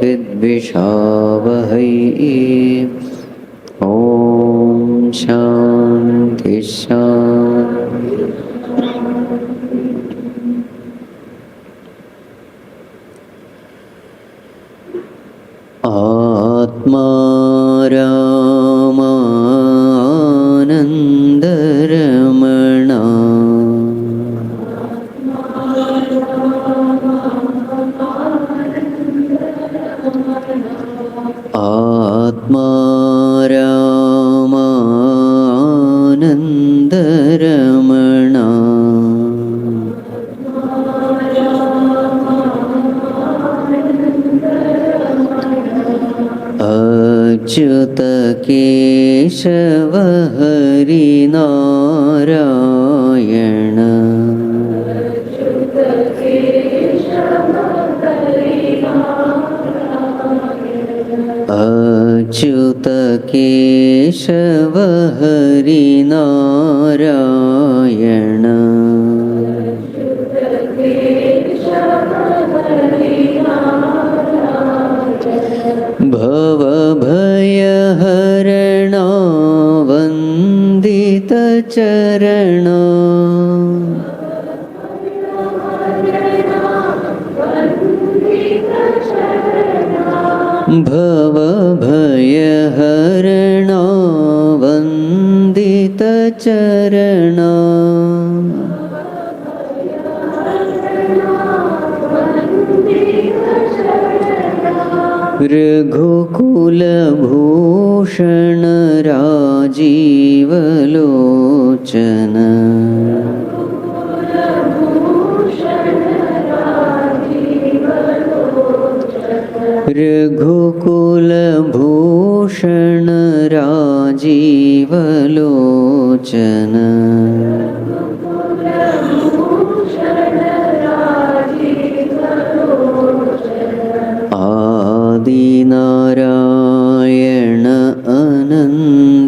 विद्विषावहै। ॐ शान्ति शान्ति। आत्मा रामानन्दरमणा आत्मा रामानन्दरमणा अच्युत केशव हरिनारायण अच्युत केशव हरिनारायण भवभयहरणा वन्दितचरणा भवभयहरणा वन्दितचरणा रघुकुलभूषण राजीवलोचन रघुकुलभूषण राजीवलोचन आदिनारायण अनन्तशयना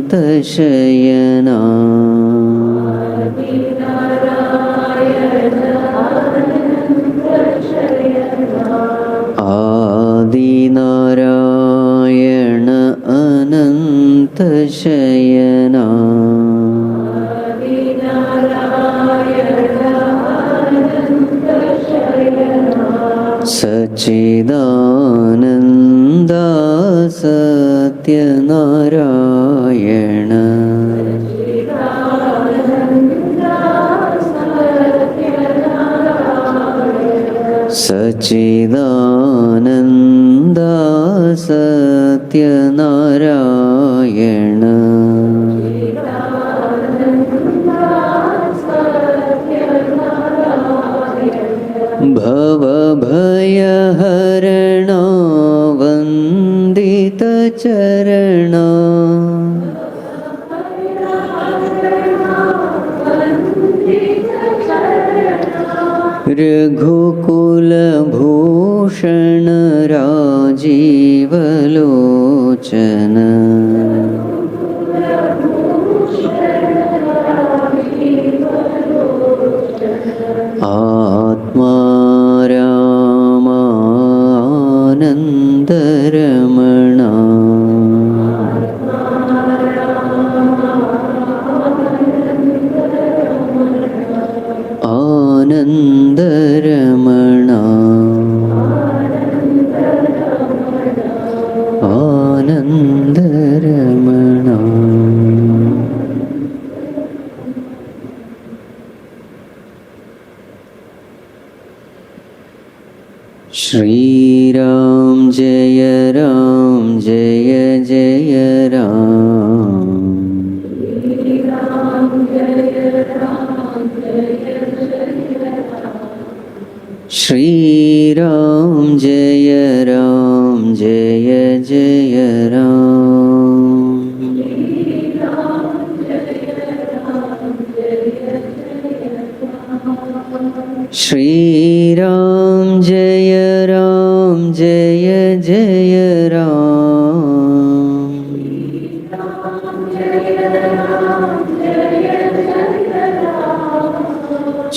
आदिनारायण अनन्तशयना सच्चिदानन्द सत्यनारायण सच्चिदानन्द सत्यनारायण भवभयहरणा वन्दितचरणा रघुकुलभूषण राजीवलोचन आत्मा रामानन्दरमणा आनन्दरमणा आनन्दरमणा। श्रीराम जय जय राम। श्रीराम जय जय राम। श्रीराम जय जय राम।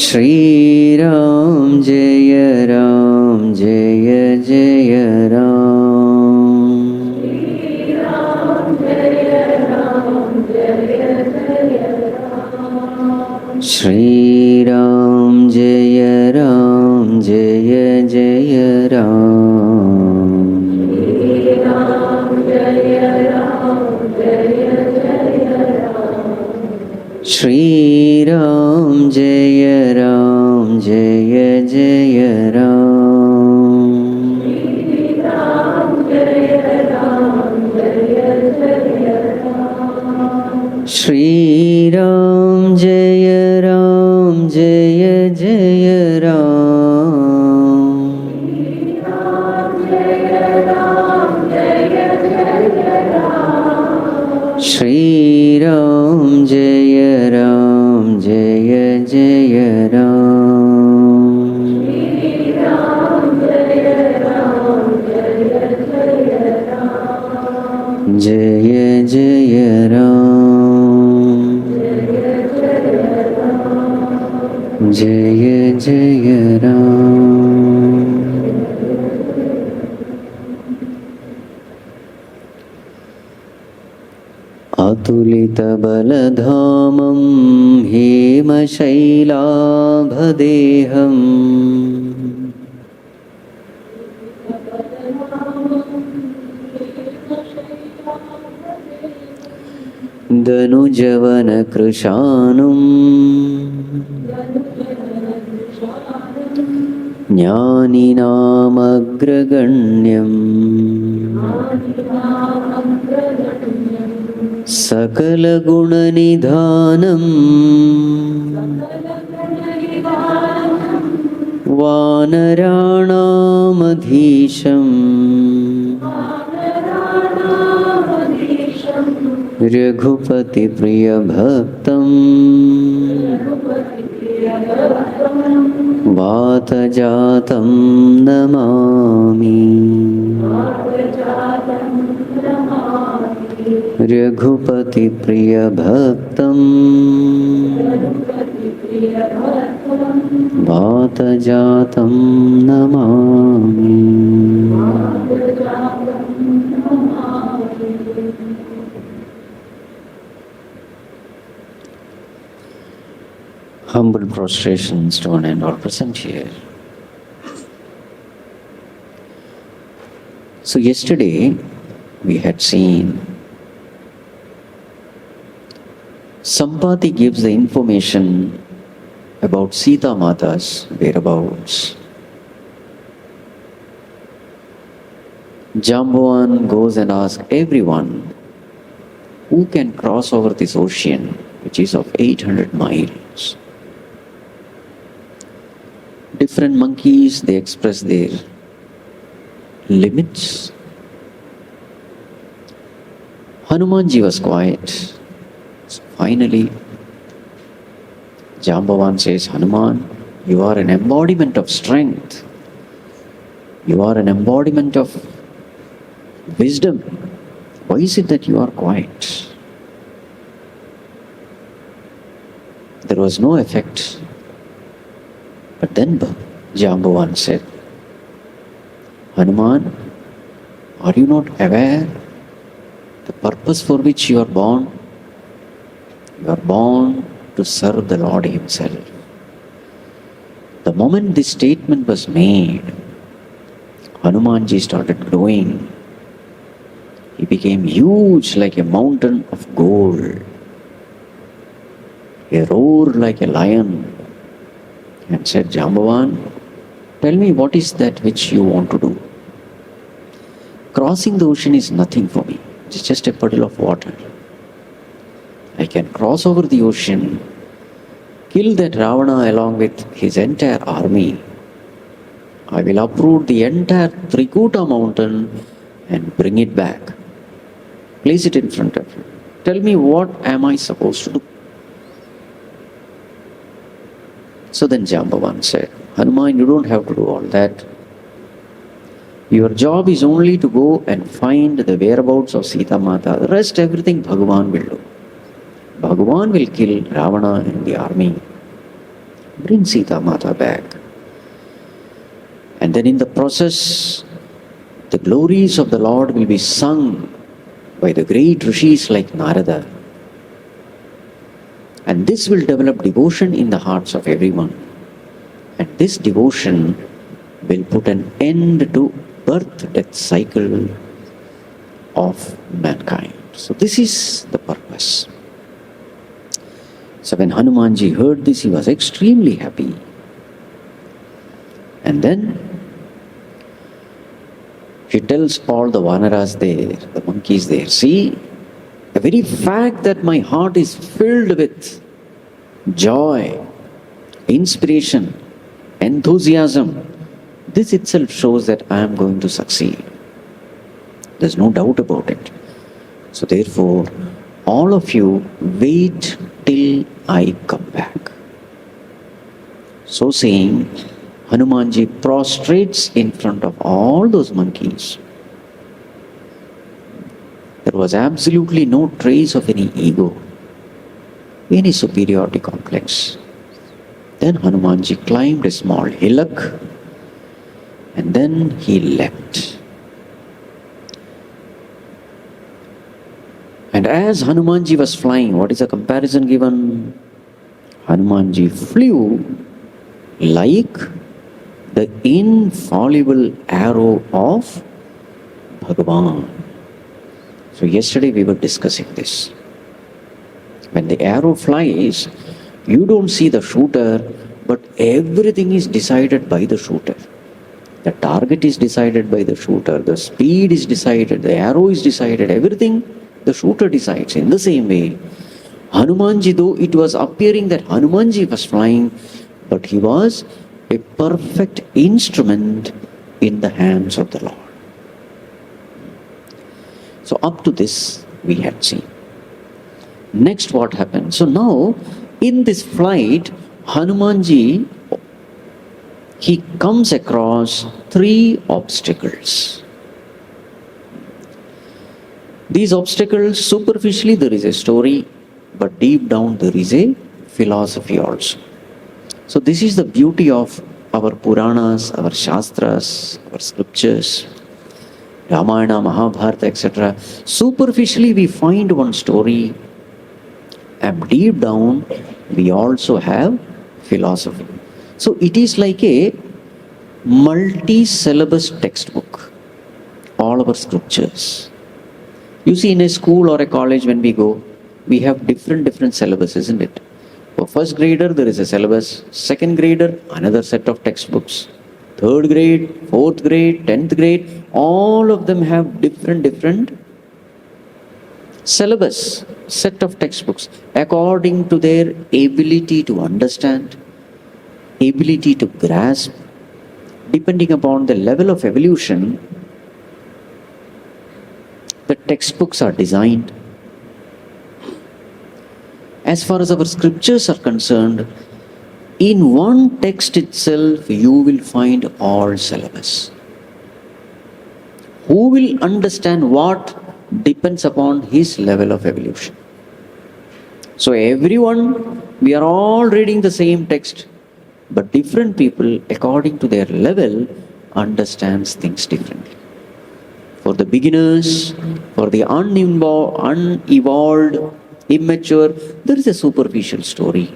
श्रीराम जय जय Ram. Shri Ram Jaya Ram Jaya Jaya Ram. Shri Ram Jaya Ram Jaya Jaya Ram. Shri Ram Jaya Ram Jaya Jaya Ram. Shri Ram Jaya Ram Jaya Jaya Ram. Jaya Jaya Ram. Jaya Jaya Ram. Atulita baladhamam hemashailaabhadeham. Danujavana krishanum jnaninamagraganyam sakala gunanidhanam vanaranamadhisham Raghupati Priya Bhaktam Vatajatam Namami. Raghupati Priya Bhaktam Vatajatam Namami. Humble prostrations to one and all present here. So yesterday we had seen Sampati gives the information about Sita Mata's whereabouts. Jambavan goes and asks everyone who can cross over this ocean, which is of 800 miles. Different monkeys, they express their limits. Hanumanji was quiet. So finally, Jambavan says, Hanuman, you are an embodiment of strength. You are an embodiment of wisdom. Why is it that you are quiet? There was no effect. But then Jambavan said, Hanuman, are you not aware the purpose for which you are born? You are born to serve the Lord Himself. The moment this statement was made, Hanumanji started growing. He became huge like a mountain of gold. He roared like a lion and said, Jambavan, tell me what is that which you want to do? Crossing the ocean is nothing for me. It's just a puddle of water. I can cross over the ocean, kill that Ravana along with his entire army. I will uproot the entire Trikuta mountain and bring it back. Place it in front of you. Tell me, what am I supposed to do? So then Jambavan said, Hanuman, you don't have to do all that. Your job is only to go and find the whereabouts of Sita Mata. The rest, everything Bhagavan will do. Bhagavan will kill Ravana and the army. Bring Sita Mata back. And then in the process, the glories of the Lord will be sung by the great rishis like Narada. And this will develop devotion in the hearts of everyone. And this devotion will put an end to birth-death cycle of mankind. So this is the purpose. So when Hanumanji heard this, he was extremely happy. And then he tells all the vanaras there, the monkeys there, see, the very fact that my heart is filled with joy, inspiration, enthusiasm, this itself shows that I am going to succeed. There's no doubt about it. So therefore, all of you wait till I come back. So saying, Hanumanji prostrates in front of all those monkeys. There was absolutely no trace of any ego, any superiority complex. Then Hanumanji climbed a small hillock and then he leapt. And as Hanumanji was flying, what is the comparison given? Hanumanji flew like the infallible arrow of Bhagavan. So yesterday we were discussing this. When the arrow flies, you don't see the shooter, but everything is decided by the shooter. The target is decided by the shooter, the speed is decided, the arrow is decided, everything the shooter decides. In the same way, Hanumanji, though it was appearing that Hanumanji was flying, but he was a perfect instrument in the hands of the Lord. So up to this we had seen. Next what happened? So now in this flight, Hanumanji, he comes across 3 obstacles. These obstacles, superficially there is a story, but deep down there is a philosophy also. So this is the beauty of our Puranas, our Shastras, our scriptures, Ramayana, Mahabharata, etc. Superficially we find one story, and deep down we also have philosophy. So it is like a multi-syllabus textbook, all our scriptures. You see, in a school or a college when we go, we have different syllabus, isn't it? For first grader there is a syllabus, second grader another set of textbooks, third grade, fourth grade, 10th grade, all of them have different syllabus, set of textbooks according to their ability to understand, ability to grasp. Depending upon the level of evolution, the textbooks are designed. As far as our scriptures are concerned, in one text itself you will find all syllabus. Who will understand what depends upon his level of evolution. So everyone, we are all reading the same text, but different people according to their level understands things differently. For the beginners, for the unevolved, immature, there is a superficial story.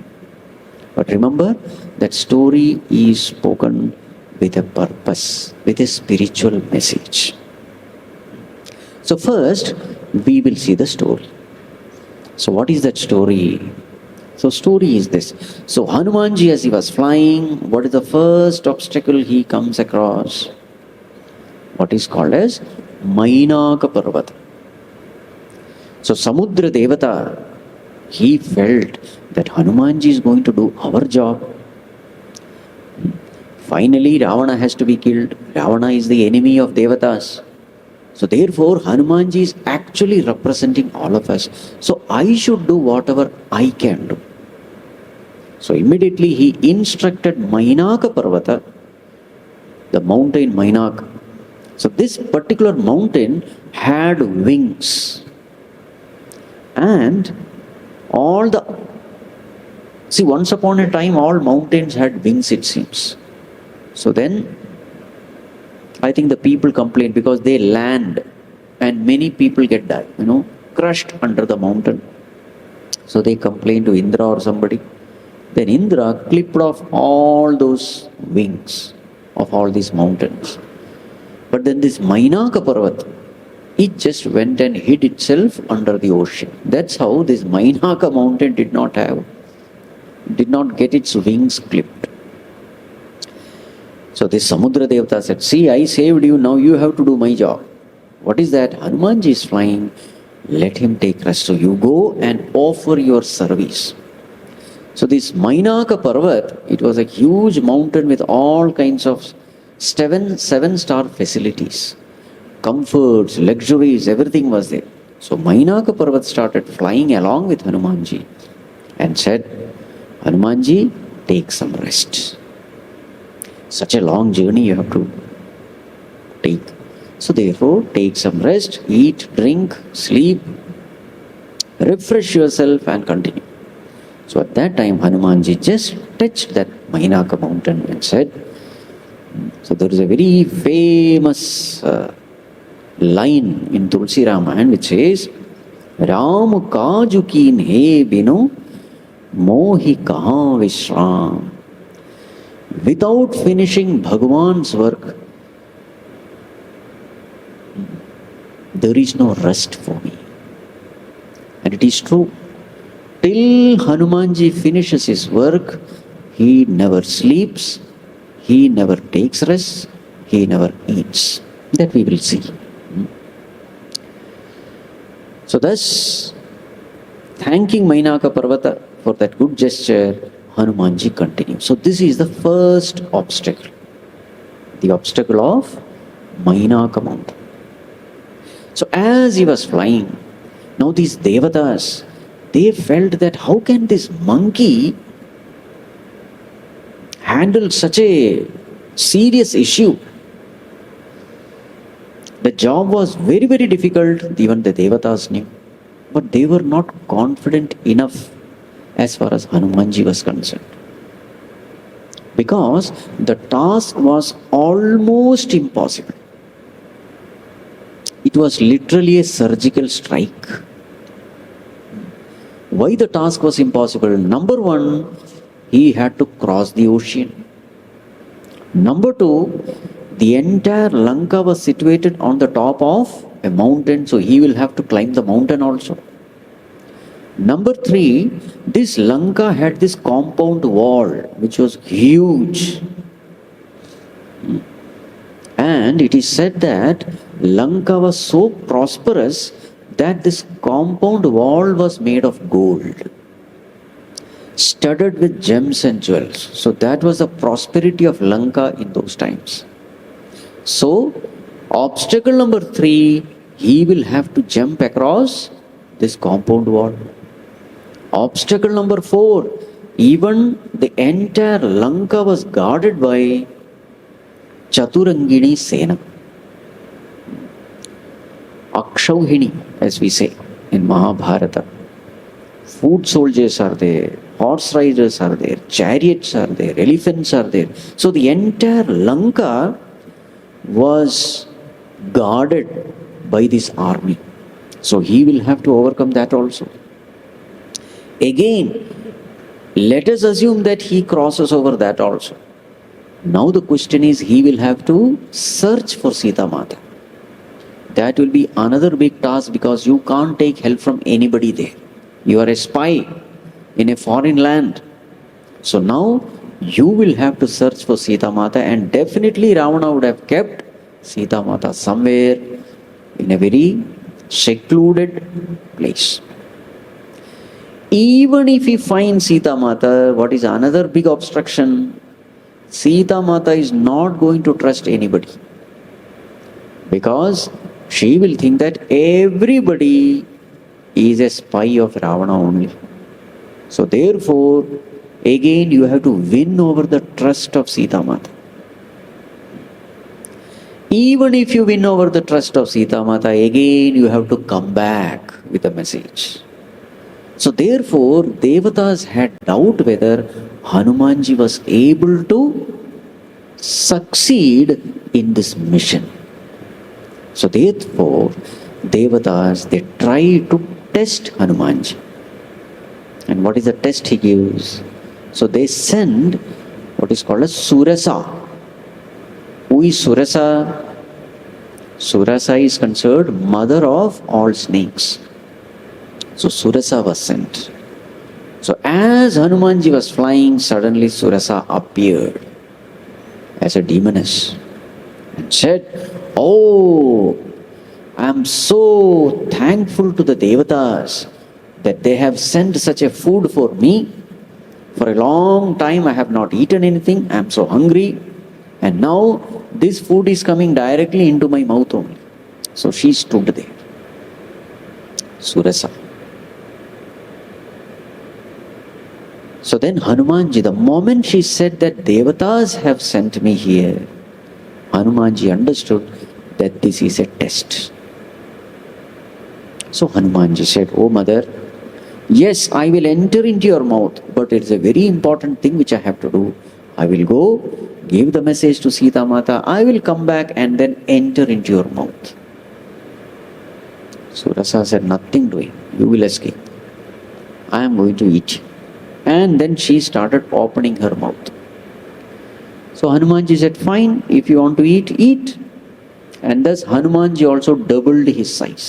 But remember, that story is spoken with a purpose, with a spiritual message. So first, we will see the story. So what is that story? So story is this. So Hanumanji, as he was flying, what is the first obstacle he comes across? What is called as Mainaka Parvata. So Samudra Devata, he felt that Hanumanji is going to do our job. Finally, Ravana has to be killed. Ravana is the enemy of Devatas. So therefore, Hanumanji is actually representing all of us. So I should do whatever I can do. So immediately he instructed Mainaka Parvata, the mountain Mainaka. So this particular mountain had wings. And once upon a time all mountains had wings, it seems. So then I think the people complained because they land and many people get died, crushed under the mountain. So they complained to Indra or somebody. Then Indra clipped off all those wings of all these mountains. But then this Mainaka Parvat, it just went and hid itself under the ocean. That's how this Mainaka mountain did not get its wings clipped. So this Samudra Devata said, see, I saved you, now you have to do my job. What is that? Hanumanji is flying, let him take rest. So you go and offer your service. So this Mainaka Parvat, it was a huge mountain with all kinds of seven-star facilities. Comforts, luxuries, everything was there. So Mainaka Parvat started flying along with Hanumanji and said, Hanumanji, take some rest. Such a long journey you have to take. So therefore, take some rest, eat, drink, sleep, refresh yourself and continue. So at that time, Hanumanji just touched that Mainaka mountain and said, so there is a very famous line in Tulsi Ramayana which says, Ram kaju keen he bino mohi kaha vishram. Without finishing Bhagavan's work, there is no rest for me. And it is true. Till Hanumanji finishes his work, he never sleeps, he never takes rest, he never eats. That we will see. So thus, thanking Mainaka Parvata for that good gesture, Hanumanji continues. So this is the first obstacle. The obstacle of Mainaka mountain. So as he was flying, now these Devatas, they felt that how can this monkey handle such a serious issue? The job was very, very difficult, even the Devatas knew. But they were not confident enough as far as Hanumanji was concerned. Because the task was almost impossible. It was literally a surgical strike. Why the task was impossible? Number one, he had to cross the ocean. Number two, the entire Lanka was situated on the top of a mountain, so he will have to climb the mountain also. Number three, this Lanka had this compound wall which was huge. And it is said that Lanka was so prosperous that this compound wall was made of gold, studded with gems and jewels. So that was the prosperity of Lanka in those times. So, obstacle number three, he will have to jump across this compound wall. Obstacle number four, even the entire Lanka was guarded by Chaturangini Sena. Akshauhini, as we say in Mahabharata. Foot soldiers are there, horse riders are there, chariots are there, elephants are there. So the entire Lanka was guarded by this army. So he will have to overcome that also. Again, let us assume that he crosses over that also. Now the question is, he will have to search for Sita Mata. That will be another big task because you can't take help from anybody there. You are a spy in a foreign land. So now you will have to search for Sita Mata, and definitely Ravana would have kept Sita Mata somewhere in a very secluded place. Even if he finds Sita Mata, what is another big obstruction? Sita Mata is not going to trust anybody, because she will think that everybody is a spy of Ravana only. So therefore, again you have to win over the trust of Sita Mata. Even if you win over the trust of Sita Mata, again you have to come back with a message. So therefore, Devatas had doubt whether Hanumanji was able to succeed in this mission. So therefore, Devatas, they tried to test Hanumanji. And what is the test he gives? So they send what is called a Surasa. Who is Surasa? Surasa is considered mother of all snakes. So Surasa was sent. So as Hanumanji was flying, suddenly Surasa appeared as a demoness and said, "Oh, I am so thankful to the Devatas that they have sent such a food for me. For a long time I have not eaten anything. I am so hungry. And now this food is coming directly into my mouth only." So she stood there. Surasa. So then Hanumanji, the moment she said that Devatas have sent me here, Hanumanji understood that this is a test. So Hanumanji said, "Oh mother, yes, I will enter into your mouth, but it's a very important thing which I have to do. I will go, give the message to Sita Mata, I will come back and then enter into your mouth." Surasa said, "Nothing doing, you will escape. I am going to eat." And then she started opening her mouth. So Hanumanji said, "Fine, if you want to eat, eat." And thus Hanumanji also doubled his size.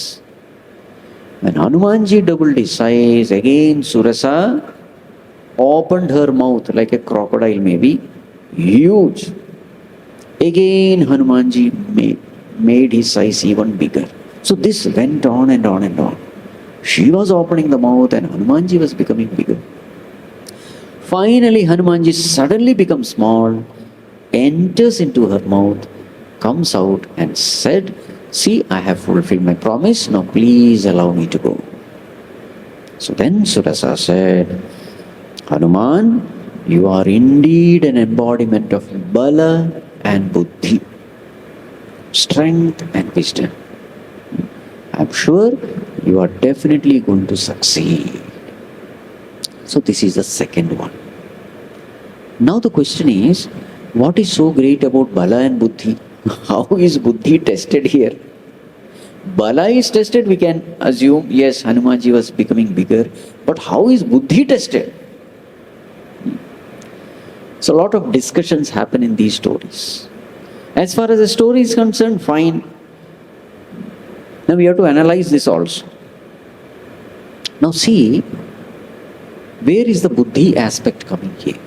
When Hanumanji doubled his size, again Surasa opened her mouth like a crocodile maybe, huge. Again Hanumanji made his size even bigger. So this went on and on and on. She was opening the mouth and Hanumanji was becoming bigger. Finally Hanumanji suddenly becomes small, enters into her mouth, comes out and said, "See, I have fulfilled my promise, now please allow me to go." So then Surasa said, "Hanuman, you are indeed an embodiment of Bala and Buddhi, strength and wisdom. I'm sure you are definitely going to succeed." So this is the second one. Now the question is, what is so great about Bala and Buddhi? How is Buddhi tested here? Bala is tested, we can assume, yes, Hanumanji was becoming bigger, but how is Buddhi tested? So a lot of discussions happen in these stories. As far as the story is concerned, fine. Now we have to analyze this also. Now see, where is the Buddhi aspect coming here?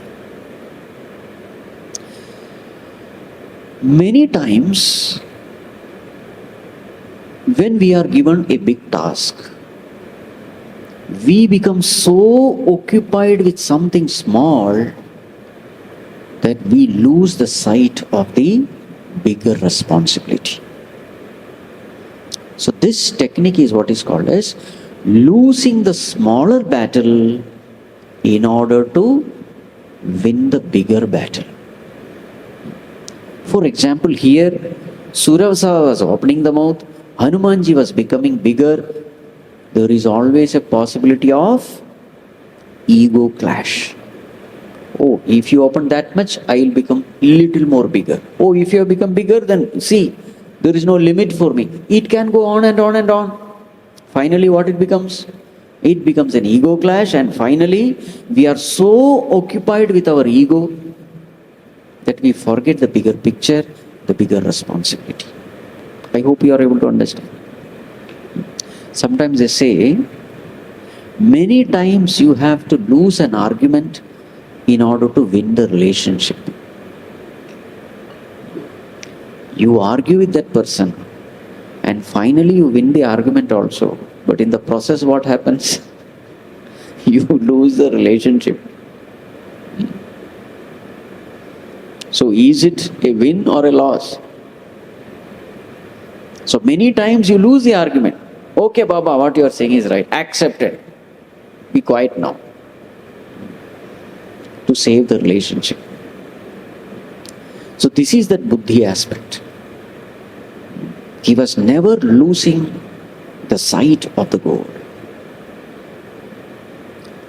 Many times, when we are given a big task, we become so occupied with something small that we lose the sight of the bigger responsibility. So this technique is what is called as losing the smaller battle in order to win the bigger battle. For example, here Surasa was opening the mouth, Hanumanji was becoming bigger. There is always a possibility of ego clash. Oh, if you open that much, I will become little more bigger. Oh, if you have become bigger, then see, there is no limit for me. It can go on and on and on. Finally, what it becomes? It becomes an ego clash, and finally, we are so occupied with our ego that we forget the bigger picture, the bigger responsibility. I hope you are able to understand. Sometimes they say, many times you have to lose an argument in order to win the relationship. You argue with that person and finally you win the argument also. But in the process what happens? You lose the relationship. So is it a win or a loss? So many times you lose the argument. Okay, Baba, what you are saying is right. Accepted. Be quiet now. To save the relationship. So this is that Buddhi aspect. He was never losing the sight of the goal.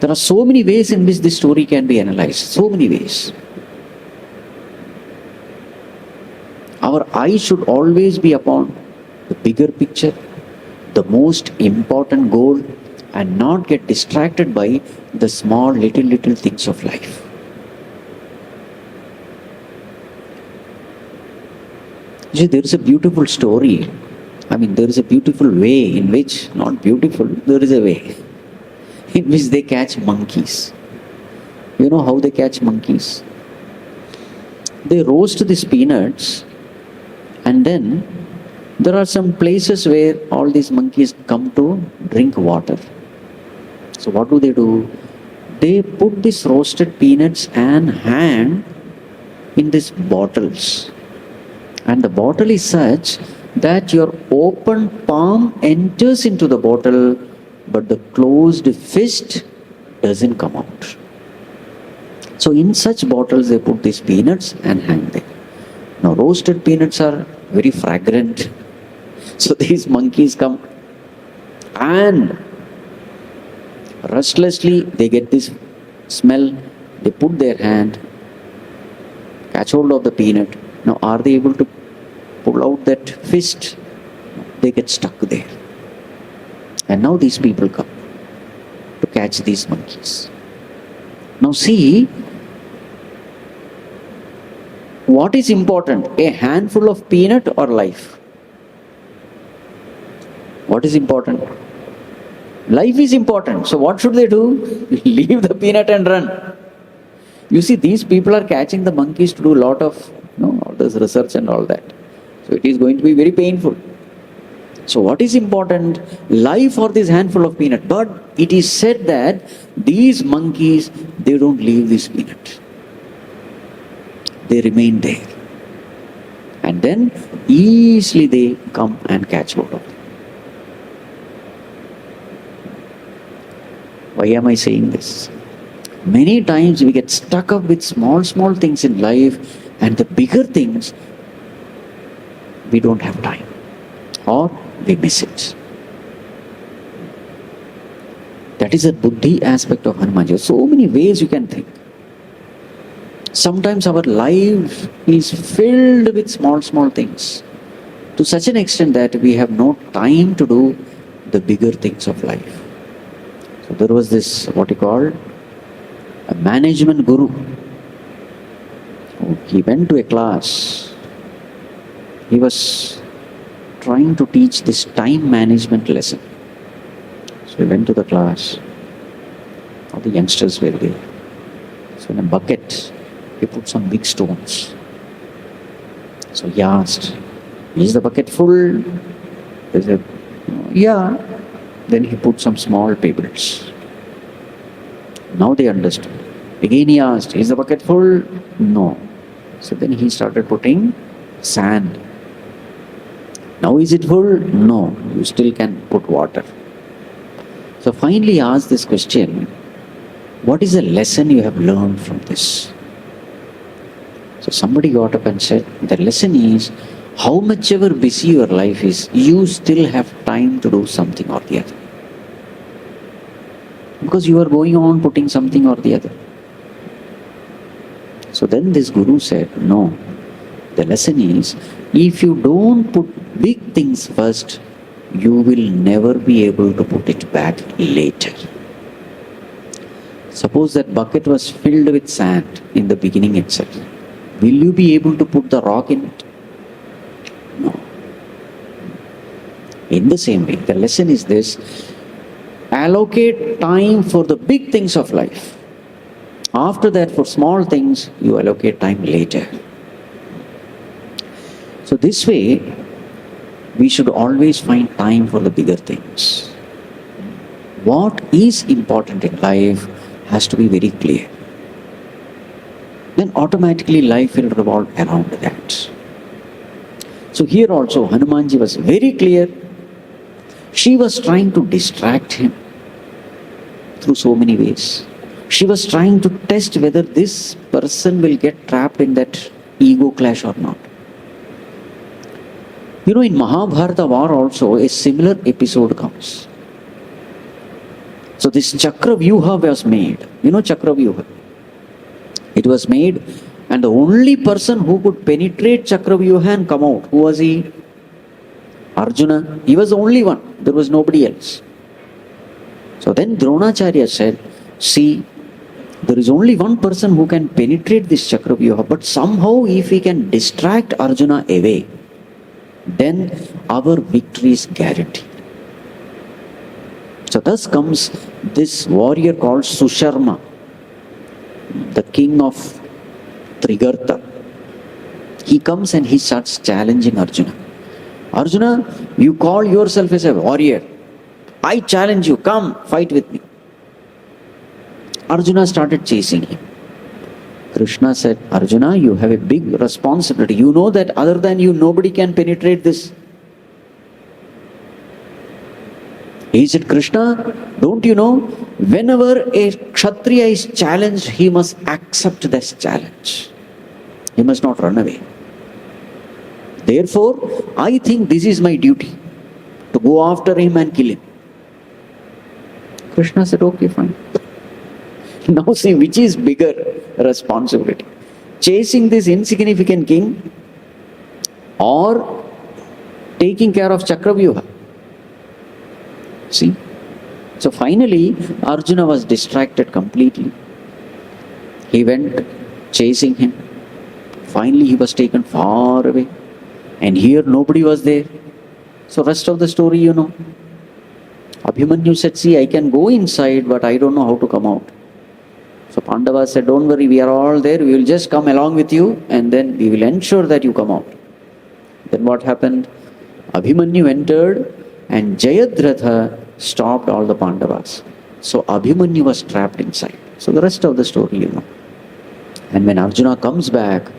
There are so many ways in which this story can be analyzed. So many ways. Our eyes should always be upon the bigger picture, the most important goal, and not get distracted by the small little things of life. See, there is a beautiful story. There is a beautiful way in which, not beautiful, there is a way in which they catch monkeys. You know how they catch monkeys? They roast these peanuts, and then there are some places where all these monkeys come to drink water. So what do? They put these roasted peanuts and hang in these bottles. And the bottle is such that your open palm enters into the bottle, but the closed fist doesn't come out. So in such bottles they put these peanuts and hang them. Now roasted peanuts are very fragrant. So these monkeys come and restlessly they get this smell, they put their hand, catch hold of the peanut. Now are they able to pull out that fist? They get stuck there. And now these people come to catch these monkeys. Now see, what is important? A handful of peanut or life? What is important? Life is important. So what should they do? Leave the peanut and run. You see, these people are catching the monkeys to do a lot of all this research and all that. So it is going to be very painful. So what is important? Life or this handful of peanut. But it is said that these monkeys, they don't leave this peanut. They remain there. And then easily they come and catch hold of it. Why am I saying this? Many times we get stuck up with small things in life, and the bigger things, we don't have time. Or we miss it. That is a buddhi aspect of Hanumanji. So many ways you can think. Sometimes our life is filled with small things, to such an extent that we have no time to do the bigger things of life. So there was this, what you call, a management guru. He went to a class. He was trying to teach this time management lesson. So he went to the class. All the youngsters were there. So in a bucket, he put some big stones. So he asked, is the bucket full? They said, yeah. Then he put some small pebbles. Now they understood. Again he asked, is the bucket full? No. So then he started putting sand. Now is it full? No. You still can put water. So finally he asked this question, what is the lesson you have learned from this? So somebody got up and said, the lesson is, how much ever busy your life is, you still have time to do something or the other. Because you are going on putting something or the other. So then this guru said, no, the lesson is, if you don't put big things first, you will never be able to put it back later. Suppose that bucket was filled with sand in the beginning itself. Will you be able to put the rock in it? No. In the same way, the lesson is this: allocate time for the big things of life. After that, for small things, you allocate time later. So this way, we should always find time for the bigger things. What is important in life has to be very clear. Then automatically life will revolve around that. So here also Hanumanji was very clear. She was trying to distract him through so many ways. She was trying to test whether this person will get trapped in that ego clash or not. You know, in Mahabharata war also a similar episode comes. So this Chakravyuha was made. You know Chakravyuha? It was made, and the only person who could penetrate Chakravyuha and come out, who was he? Arjuna. He was the only one. There was nobody else. So then Dronacharya said, see, there is only one person who can penetrate this Chakravyuha, but somehow if we can distract Arjuna away, then our victory is guaranteed. So thus comes this warrior called Susharma, the king of Trigarta. He comes and he starts challenging Arjuna. Arjuna, you call yourself as a warrior. I challenge you, come fight with me. Arjuna started chasing him. Krishna said, Arjuna, you have a big responsibility. You know that other than you, nobody can penetrate this. He said, Krishna, don't you know, whenever a Kshatriya is challenged, he must accept this challenge. He must not run away. Therefore, I think this is my duty, to go after him and kill him. Krishna said, okay, fine. Now see, which is bigger responsibility? Chasing this insignificant king or taking care of Chakravyuha? See? So finally, Arjuna was distracted completely. He went chasing him. Finally, he was taken far away. And here nobody was there. So rest of the story you know. Abhimanyu said, see, I can go inside, but I don't know how to come out. So Pandava said, don't worry, we are all there. We will just come along with you and then we will ensure that you come out. Then what happened? Abhimanyu entered and Jayadratha stopped all the Pandavas. So Abhimanyu was trapped inside. So the rest of the story you know. And when Arjuna comes back,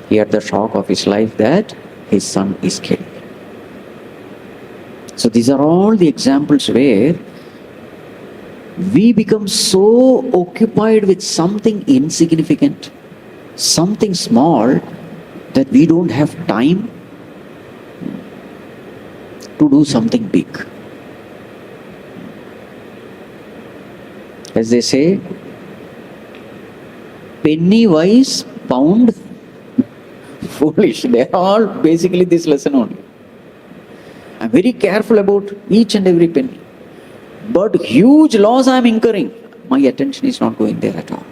he had the shock of his life that his son is killed. So these are all the examples where we become so occupied with something insignificant, something small, that we don't have time to do something big. As they say, penny wise, pound foolish. They are all basically this lesson only. I'm very careful about each and every penny. But huge loss I am incurring. My attention is not going there at all.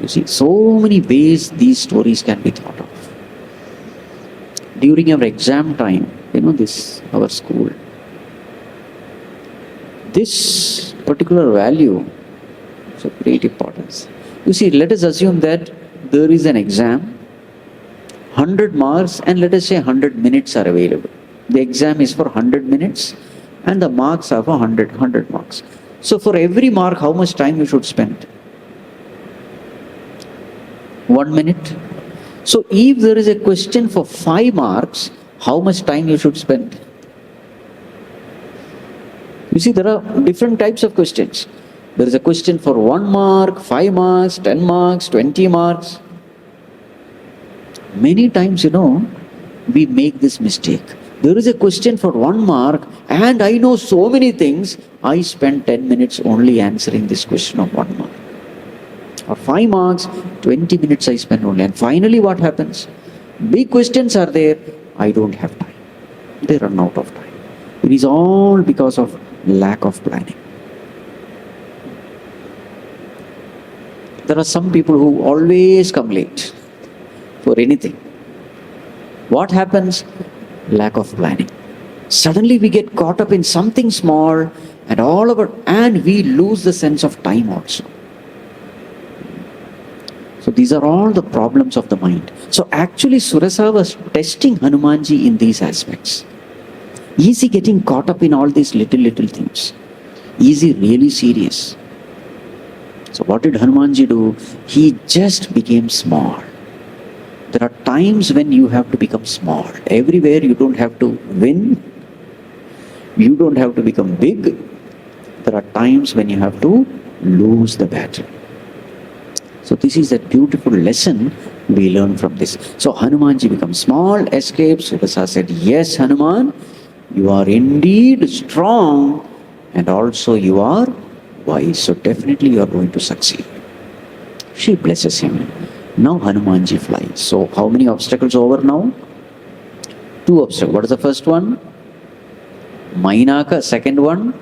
You see, so many ways these stories can be thought of. During our exam time, our school, this particular value is of great importance. You see, let us assume that there is an exam, 100 marks, and let us say 100 minutes are available. The exam is for 100 minutes and the marks are for 100 marks. So for every mark, how much time you should spend? 1 minute. So if there is a question for 5 marks, how much time you should spend? You see, there are different types of questions. There is a question for 1 mark, 5 marks, 10 marks, 20 marks. Many times, we make this mistake. There is a question for 1 mark and I know so many things, I spend 10 minutes only answering this question of 1 mark. Or 5 marks, 20 minutes I spend only. And finally what happens? Big questions are there, I don't have time. They run out of time. It is all because of lack of planning. There are some people who always come late for anything. What happens? Lack of planning. Suddenly we get caught up in something small and we lose the sense of time also. So these are all the problems of the mind. So actually Surasa was testing Hanumanji in these aspects. Is he getting caught up in all these little things? Is he really serious? So what did Hanumanji do? He just became small. There are times when you have to become small. Everywhere you don't have to win. You don't have to become big. There are times when you have to lose the battle. So this is a beautiful lesson we learn from this. So Hanumanji becomes small, escapes. Surasa said, yes, Hanuman, you are indeed strong and also you are wise. So definitely you are going to succeed. She blesses him. Now Hanumanji flies. So how many obstacles over now? Two obstacles. What is the first one? Mainaka. Second one,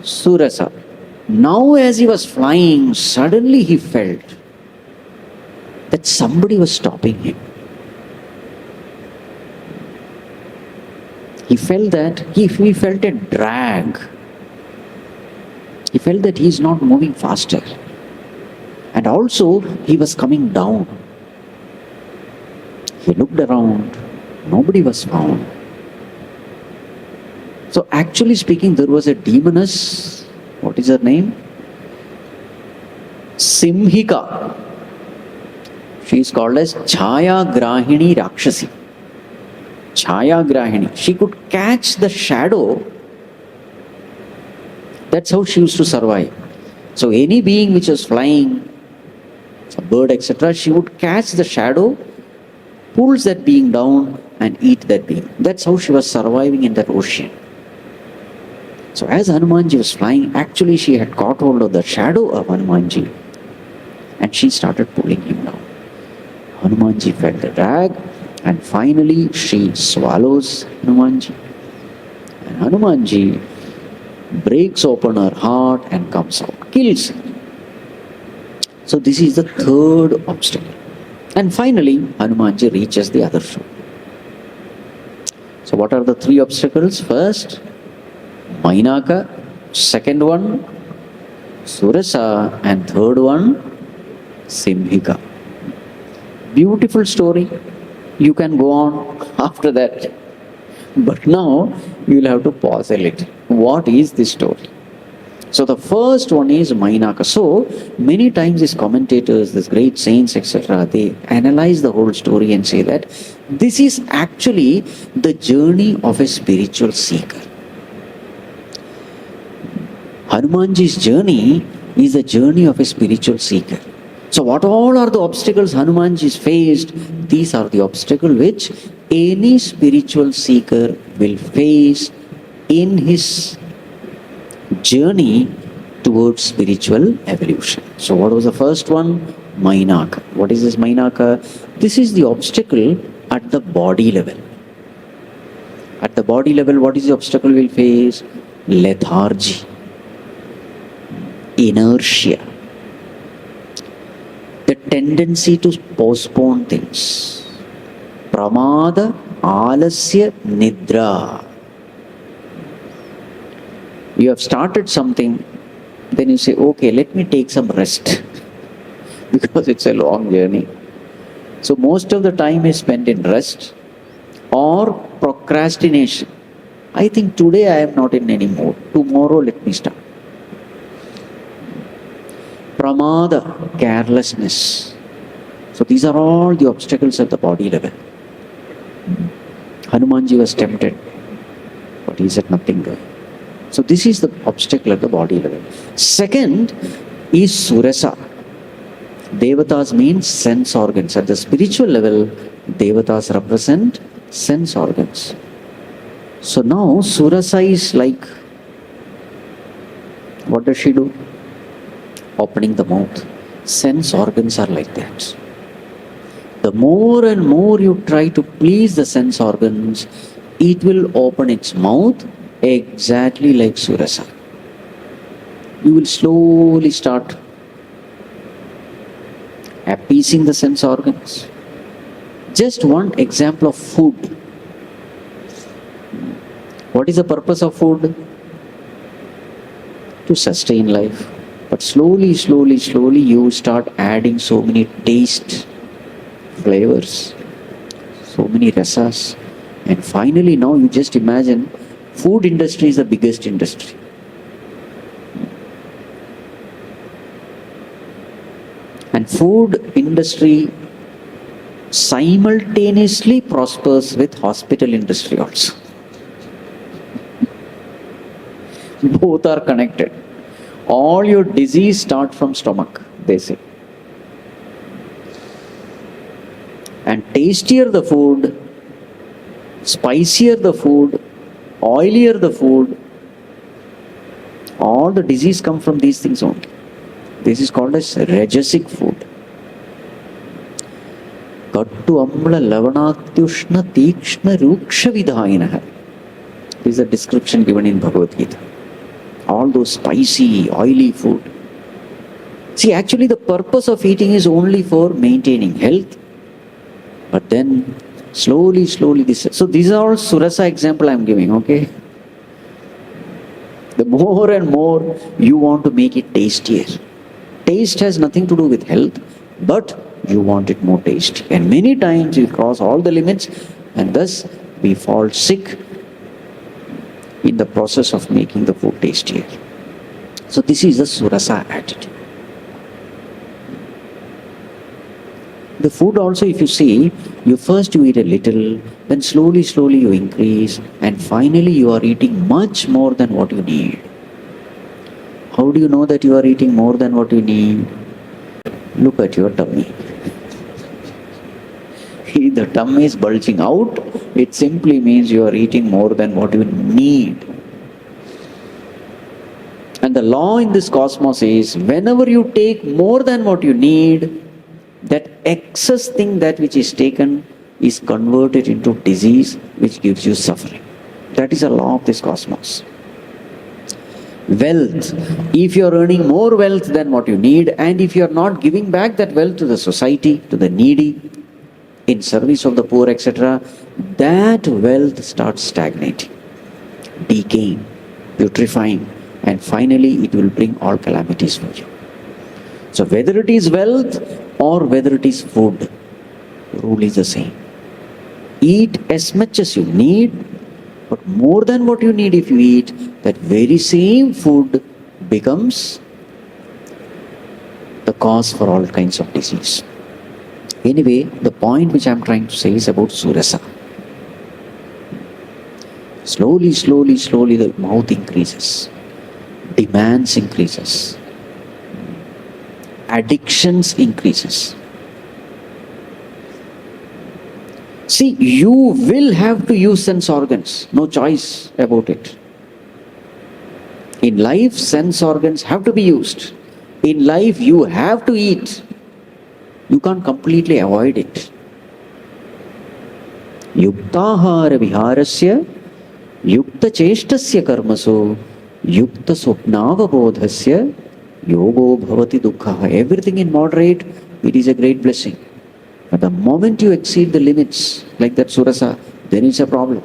Surasa. Now as he was flying, suddenly he felt that somebody was stopping him. He felt that he felt a drag. He felt that he is not moving faster. And also he was coming down. He looked around. Nobody was found. So actually speaking, there was a demoness. What is her name? Simhika. She is called as Chaya Grahini Rakshasi. Chaya Grahini. She could catch the shadow. That's how she used to survive. So any being which was flying, a bird, etc., she would catch the shadow, pulls that being down and eat that being. That's how she was surviving in that ocean. So as Hanumanji was flying, actually she had caught hold of the shadow of Hanumanji and she started pulling him down. Hanumanji felt the drag and finally she swallows Hanumanji. And Hanumanji breaks open her heart and comes out, kills her. So this is the third obstacle. And finally, Hanumanji reaches the other shore. So what are the three obstacles? First, Mainaka. Second one, Surasa. And third one, Simhika. Beautiful story. You can go on after that. But now, you will have to pause a little. What is this story? So the first one is Mainaka. So many times these commentators, these great saints, etc., they analyze the whole story and say that this is actually the journey of a spiritual seeker. Hanumanji's journey is the journey of a spiritual seeker. So what all are the obstacles Hanumanji faced? These are the obstacles which any spiritual seeker will face in his journey towards spiritual evolution. So what was the first one? Mainaka. What is this Mainaka? This is the obstacle at the body level. At the body level, what is the obstacle we'll face? Lethargy, inertia, the tendency to postpone things. Pramada, alasya, nidra. You have started something, then you say, okay, let me take some rest because it's a long journey. So most of the time is spent in rest or procrastination. I think today I am not in any mood. Tomorrow let me start. Pramada, carelessness. So these are all the obstacles at the body level. Hanumanji was tempted, but he said nothing there. So this is the obstacle at the body level. Second is Surasa. Devatas means sense organs. At the spiritual level, Devatas represent sense organs. So now Surasa is like, what does she do? Opening the mouth. Sense organs are like that. The more and more you try to please the sense organs, it will open its mouth exactly like Surasa. You will slowly start appeasing the sense organs. Just one example of food. What is the purpose of food? To sustain life. But slowly, you start adding so many taste, flavors, so many rasas. And finally now you just imagine, food industry is the biggest industry. And food industry simultaneously prospers with hospital industry also. Both are connected. All your disease start from stomach, they say. And tastier the food, spicier the food, oilier the food, all the disease come from these things only. This is called as rajasic food. Kattu Katu Amla Lavanatyushna Tikshna Ruksha Vidhainaha. This is a description given in Bhagavad Gita. All those spicy, oily food. See, actually the purpose of eating is only for maintaining health. But then slowly this. So these are all Surasa example I am giving, okay? The more and more you want to make it tastier. Taste has nothing to do with health, but you want it more tasty. And many times we cross all the limits and thus we fall sick in the process of making the food tastier. So this is the Surasa attitude. The food also, if you see, you eat a little, then slowly you increase, and finally you are eating much more than what you need. How do you know that you are eating more than what you need? Look at your tummy. If the tummy is bulging out, it simply means you are eating more than what you need. And the law in this cosmos is, whenever you take more than what you need, that excess thing, that which is taken, is converted into disease, which gives you suffering. That is a law of this cosmos. Wealth. If you are earning more wealth than what you need, and if you are not giving back that wealth to the society, to the needy, in service of the poor, etc., that wealth starts stagnating, decaying, putrefying, and finally it will bring all calamities for you. So whether it is wealth or whether it is food, rule is the same. Eat as much as you need, but more than what you need if you eat, that very same food becomes the cause for all kinds of disease. Anyway, the point which I am trying to say is about Surasa. Slowly the mouth increases, demands increases, addictions increases. See, you will have to use sense organs, no choice about it. In life, sense organs have to be used. In life, you have to eat. You can't completely avoid it. Yuktahara viharasya, yukta cheshtasya karmaso, yukta swapnavabodhasya, yogo bhavati dukkha. Everything in moderate, it is a great blessing. But the moment you exceed the limits, like that Surasa, then it's a problem.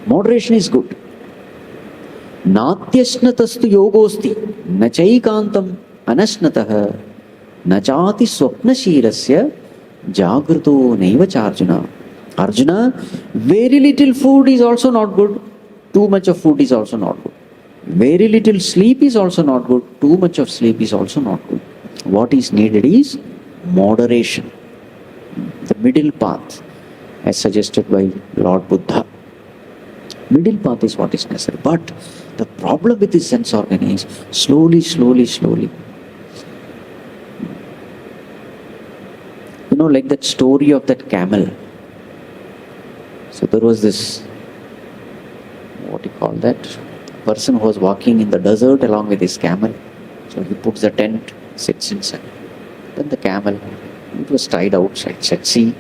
Moderation is good. Natyashnatastu yogosti, nachaikantam anashnataha, nachati swapnashirasya, jagruto naivacharjuna. Arjuna, very little food is also not good. Too much of food is also not good. Very little sleep is also not good. Too much of sleep is also not good. What is needed is moderation. The middle path, as suggested by Lord Buddha. Middle path is what is necessary. But the problem with this sense organ is slowly. You know, like that story of that camel. So there was this, what do you call that? Person who was walking in the desert along with his camel. So he puts the tent, sits inside. Then the camel, it was tied outside, said, see,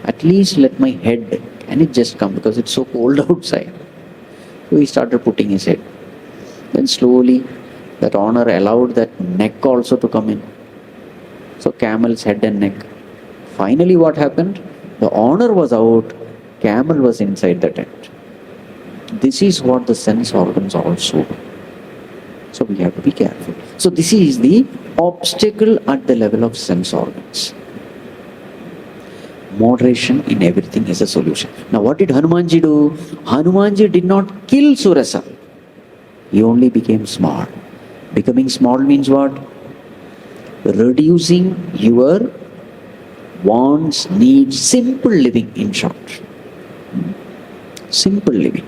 at least let my head, can it just come, because it's so cold outside. So he started putting his head. Then slowly that owner allowed that neck also to come in. So camel's head and neck. Finally what happened? The owner was out, camel was inside the tent. This is what the sense organs also do. So we have to be careful. So this is the obstacle at the level of sense organs. Moderation in everything is a solution. Now what did Hanumanji do? Hanumanji did not kill Surasa. He only became small. Becoming small means what? Reducing your wants, needs, simple living in short. Simple living.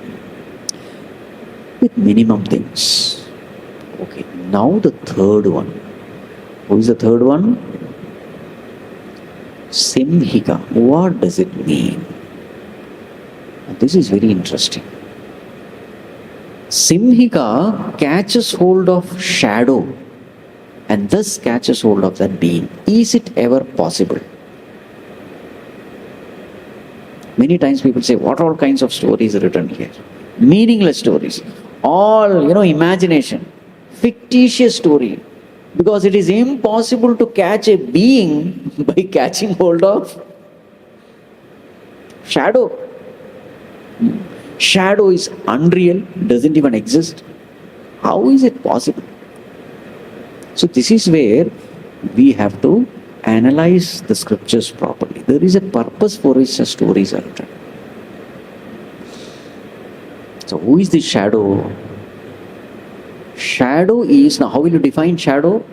With minimum things. Okay, now the third one. Who is the third one? Simhika. What does it mean? This is very interesting. Simhika catches hold of shadow and thus catches hold of that being. Is it ever possible? Many times people say, what all kinds of stories are written here? Meaningless stories. All, imagination. Fictitious story. Because it is impossible to catch a being by catching hold of shadow. Shadow is unreal, doesn't even exist. How is it possible? So this is where we have to analyze the scriptures properly. There is a purpose for which the stories are written. So who is the shadow? Shadow is, now how will you define shadow?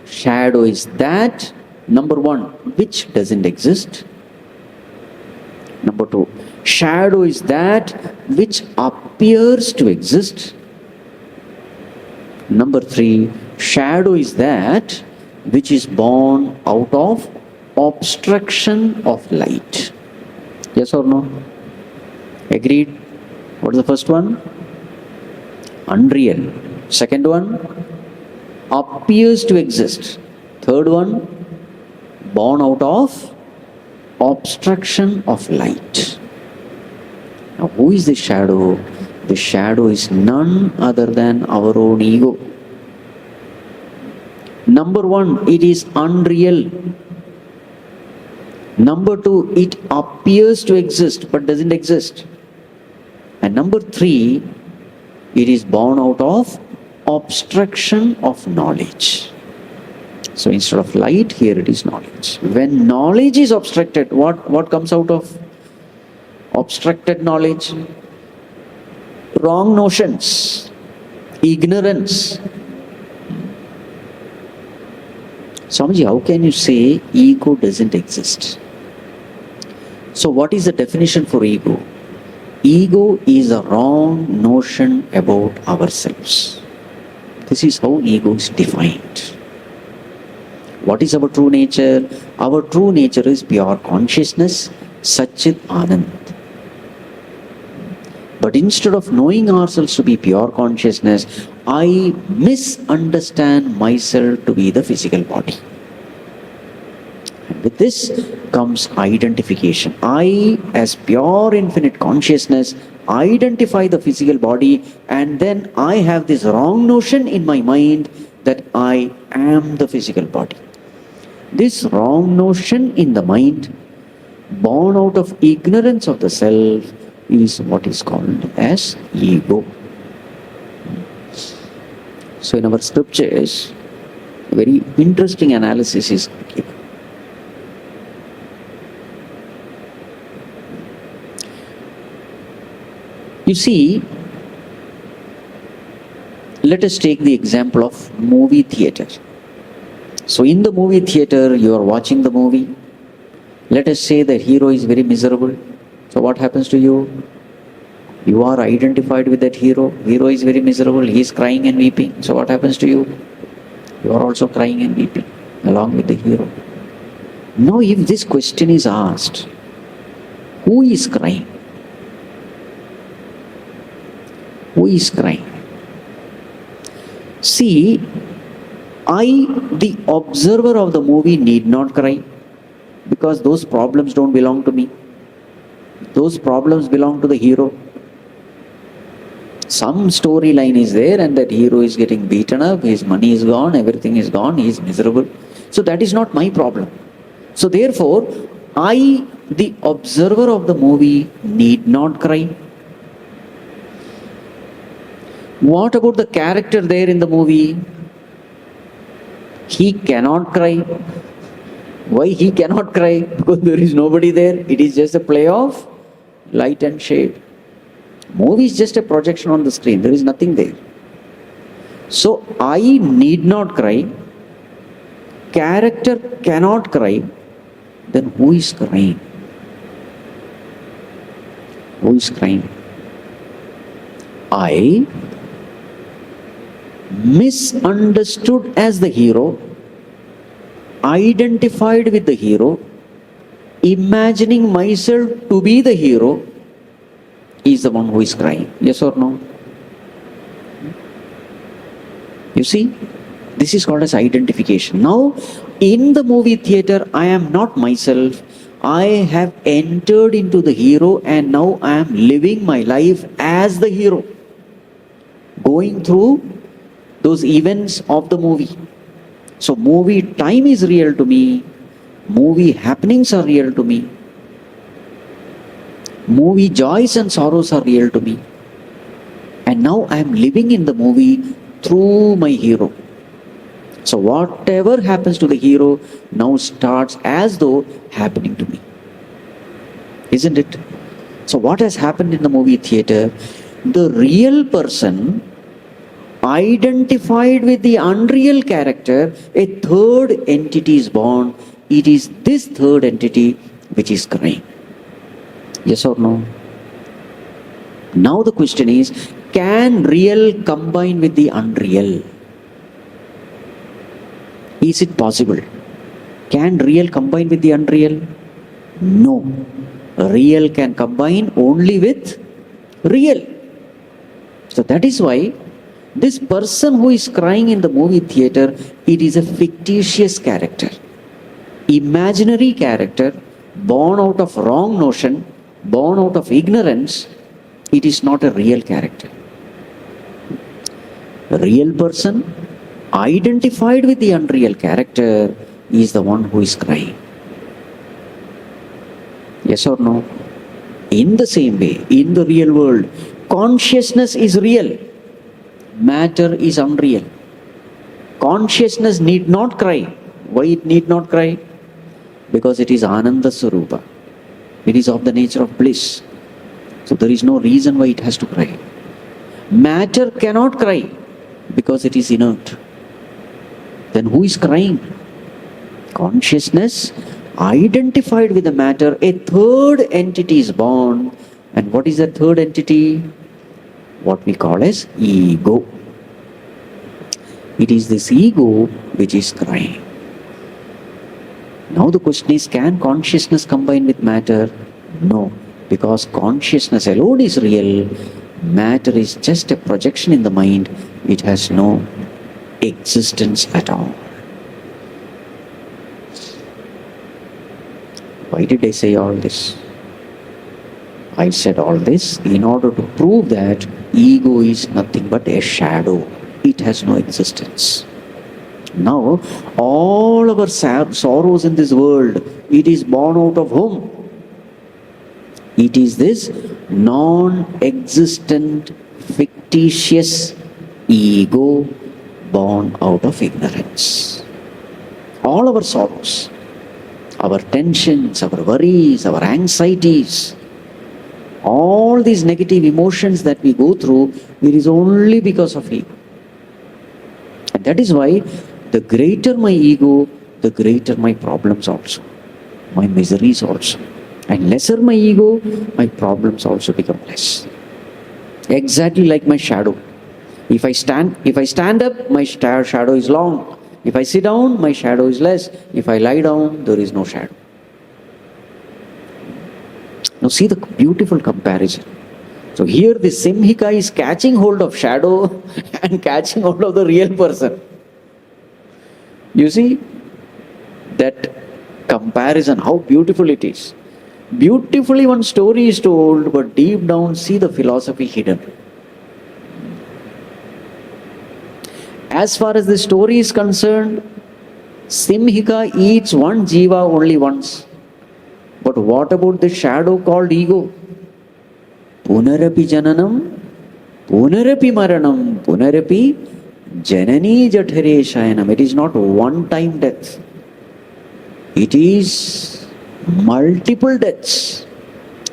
Shadow is that, number one, which doesn't exist. Number two, shadow is that which appears to exist. Number three, shadow is that which is born out of obstruction of light. Yes or no? Agreed? What is the first one? Unreal. Second one, appears to exist. Third one, born out of obstruction of light. Now, who is the shadow? The shadow is none other than our own ego. Number one, it is unreal. Number two, it appears to exist but doesn't exist. And number three, it is born out of obstruction of knowledge. So instead of light, here it is knowledge. When knowledge is obstructed, what comes out of obstructed knowledge? Wrong notions, ignorance. Swamiji, how can you say ego doesn't exist? So what is the definition for ego? Ego is a wrong notion about ourselves. This is how ego is defined. What is our true nature? Our true nature is pure consciousness, Satchit Anand. But instead of knowing ourselves to be pure consciousness, I misunderstand myself to be the physical body. And with this comes identification. I, as pure infinite consciousness, identify the physical body, and then I have this wrong notion in my mind that I am the physical body. This wrong notion in the mind, born out of ignorance of the self, is what is called as ego. So in our scriptures, a very interesting analysis is given. You see, let us take the example of movie theater. So in the movie theater, you are watching the movie. Let us say the hero is very miserable. So what happens to you? You are identified with that hero. Hero is very miserable. He is crying and weeping. So what happens to you? You are also crying and weeping along with the hero. Now if this question is asked, who is crying? Who is crying? See, I, the observer of the movie, need not cry because those problems don't belong to me. Those problems belong to the hero. Some storyline is there and that hero is getting beaten up, his money is gone, everything is gone, he is miserable. So that is not my problem. So therefore, I, the observer of the movie, need not cry. What about the character there in the movie? He cannot cry. Why he cannot cry? Because there is nobody there. It is just a play of light and shade. Movie is just a projection on the screen. There is nothing there. So I need not cry. Character cannot cry. Then who is crying? Who is crying? I, misunderstood as the hero, identified with the hero, imagining myself to be the hero, is the one who is crying. Yes or no? You see, this is called as identification. Now, in the movie theater, I am not myself. I have entered into the hero and now I am living my life as the hero, going through those events of the movie. So movie time is real to me, movie happenings are real to me, movie joys and sorrows are real to me. And now I am living in the movie through my hero. So whatever happens to the hero now starts as though happening to me. Isn't it? So what has happened in the movie theater? The real person identified with the unreal character, a third entity is born. It is this third entity which is crying. Yes or no? Now the question is, can real combine with the unreal? Is it possible? Can real combine with the unreal? No. Real can combine only with real. So that is why this person who is crying in the movie theater, it is a fictitious character, imaginary character, born out of wrong notion, born out of ignorance. It is not a real character. A real person identified with the unreal character is the one who is crying. Yes or no? In the same way, in the real world, consciousness is real, matter is unreal. Consciousness need not cry. Why it need not cry? Because it is Ananda Swarupa. It is of the nature of bliss. So there is no reason why it has to cry. Matter cannot cry because it is inert. Then who is crying? Consciousness identified with the matter, a third entity is born. And what is that third entity? What we call as ego. It is this ego which is crying. Now the question is, can consciousness combine with matter? No, because consciousness alone is real. Matter is just a projection in the mind. It has no existence at all. Why did I say all this? I said all this in order to prove that ego is nothing but a shadow. It has no existence. Now, all our sorrows in this world, it is born out of whom? It is this non-existent, fictitious ego born out of ignorance. All our sorrows, our tensions, our worries, our anxieties, all these negative emotions that we go through, it is only because of ego. And that is why the greater my ego, the greater my problems also, my miseries also. And lesser my ego, my problems also become less. Exactly like my shadow. If I stand up, my shadow is long. If I sit down, my shadow is less. If I lie down, there is no shadow. Now see the beautiful comparison. So here the Simhika is catching hold of shadow and catching hold of the real person. You see that comparison, how beautiful it is. Beautifully one story is told, but deep down see the philosophy hidden. As far as the story is concerned, Simhika eats one jiva only once. But what about the shadow called ego? Punarapi jananam, punarapi maranam, punarapi janani jathare shayanam. It is not one-time death. It is multiple deaths,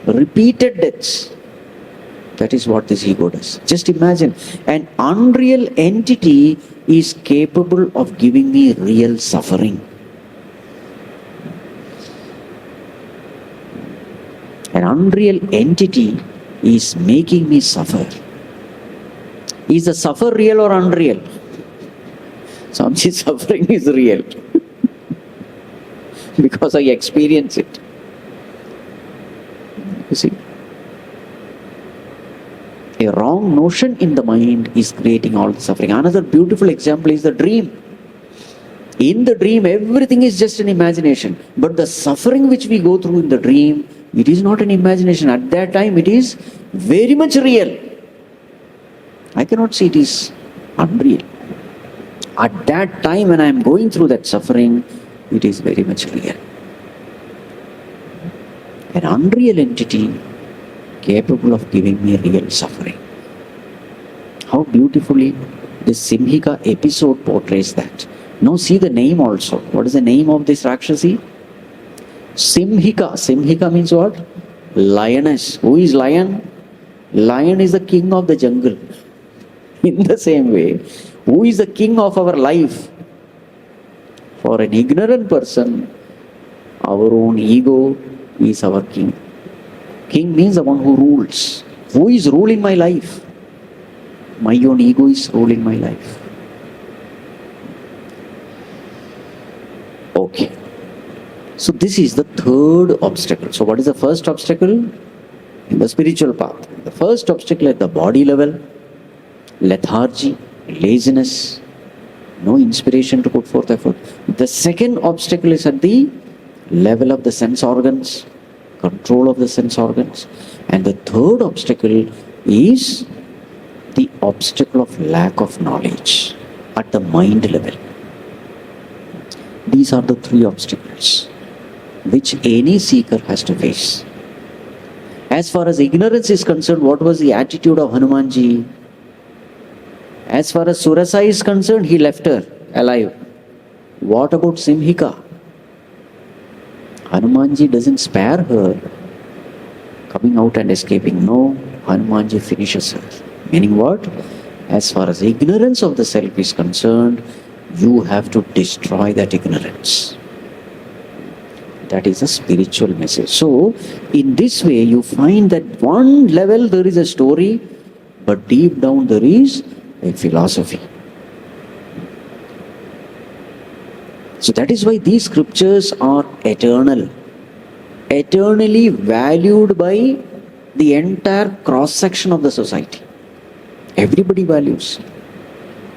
repeated deaths. That is what this ego does. Just imagine, an unreal entity is capable of giving me real suffering. An unreal entity is making me suffer. Is the suffer real or unreal? Some suffering is real because I experience it. You see, a wrong notion in the mind is creating all the suffering. Another beautiful example is the dream. In the dream, everything is just an imagination. But the suffering which we go through in the dream, it is not an imagination. At that time, it is very much real. I cannot say it is unreal. At that time when I am going through that suffering, it is very much real. An unreal entity capable of giving me real suffering. How beautifully this Simhika episode portrays that. Now see the name also. What is the name of this Rakshasi? Simhika. Simhika means what? Lioness. Who is lion? Lion is the king of the jungle. In the same way, who is the king of our life? For an ignorant person, our own ego is our king. King means the one who rules. Who is ruling my life? My own ego is ruling my life. Okay. So this is the third obstacle. So what is the first obstacle? In the spiritual path. The first obstacle at the body level, lethargy, laziness, no inspiration to put forth effort. The second obstacle is at the level of the sense organs, control of the sense organs. And the third obstacle is the obstacle of lack of knowledge at the mind level. These are the three obstacles which any seeker has to face. As far as ignorance is concerned, what was the attitude of Hanumanji? As far as Surasa is concerned, he left her alive. What about Simhika? Hanumanji doesn't spare her coming out and escaping. No, Hanumanji finishes her. Meaning what? As far as ignorance of the self is concerned, you have to destroy that ignorance. That is a spiritual message. So, in this way, you find that one level there is a story, but deep down there is a philosophy. So that is why these scriptures are eternal, eternally valued by the entire cross-section of the society. Everybody values.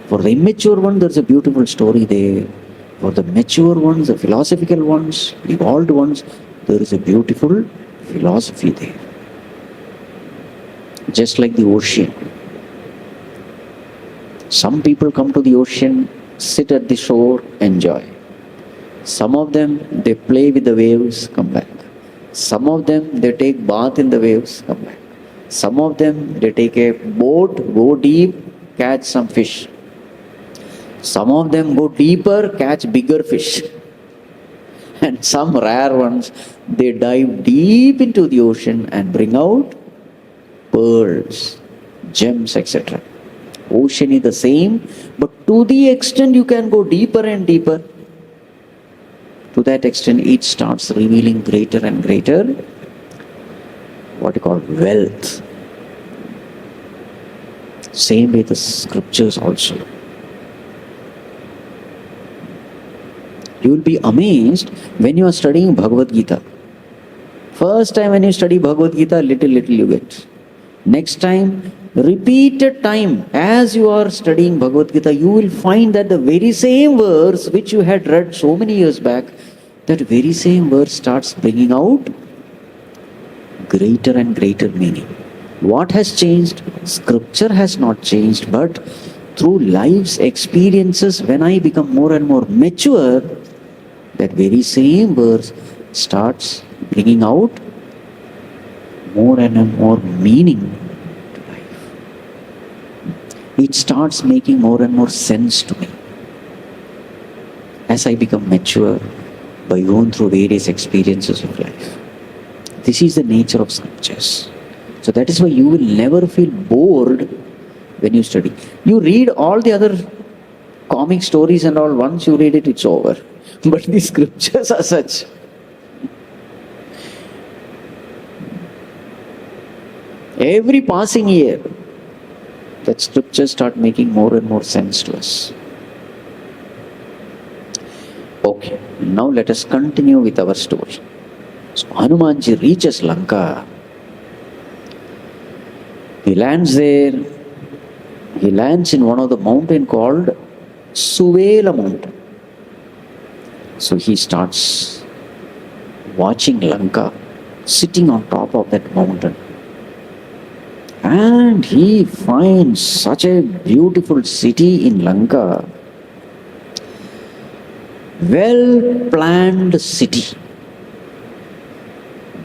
For the immature one, there's a beautiful story there. For the mature ones, the philosophical ones, evolved ones, there is a beautiful philosophy there. Just like the ocean. Some people come to the ocean, sit at the shore, enjoy. Some of them, they play with the waves, come back. Some of them, they take bath in the waves, come back. Some of them, they take a boat, go deep, catch some fish. Some of them go deeper, catch bigger fish. And some rare ones, they dive deep into the ocean and bring out pearls, gems, etc. Ocean is the same, but to the extent you can go deeper and deeper, to that extent it starts revealing greater and greater, what you call wealth. Same way the scriptures also. You will be amazed when you are studying Bhagavad Gita. First time when you study Bhagavad Gita, little you get. Next time, repeated time, as you are studying Bhagavad Gita, you will find that the very same verse which you had read so many years back, that very same verse starts bringing out greater and greater meaning. What has changed? Scripture has not changed, but through life's experiences, when I become more and more mature, that very same verse starts bringing out more and more meaning to life. It starts making more and more sense to me. As I become mature by going through various experiences of life. This is the nature of scriptures. So that is why you will never feel bored when you study. You read all the other comic stories and all, once you read it, it's over. But the scriptures are such. Every passing year, that scriptures start making more and more sense to us. Okay, now let us continue with our story. So Hanumanji reaches Lanka. He lands there. He lands in one of the mountain called Suvela mountain. So he starts watching Lanka, sitting on top of that mountain. And he finds such a beautiful city in Lanka, well-planned city.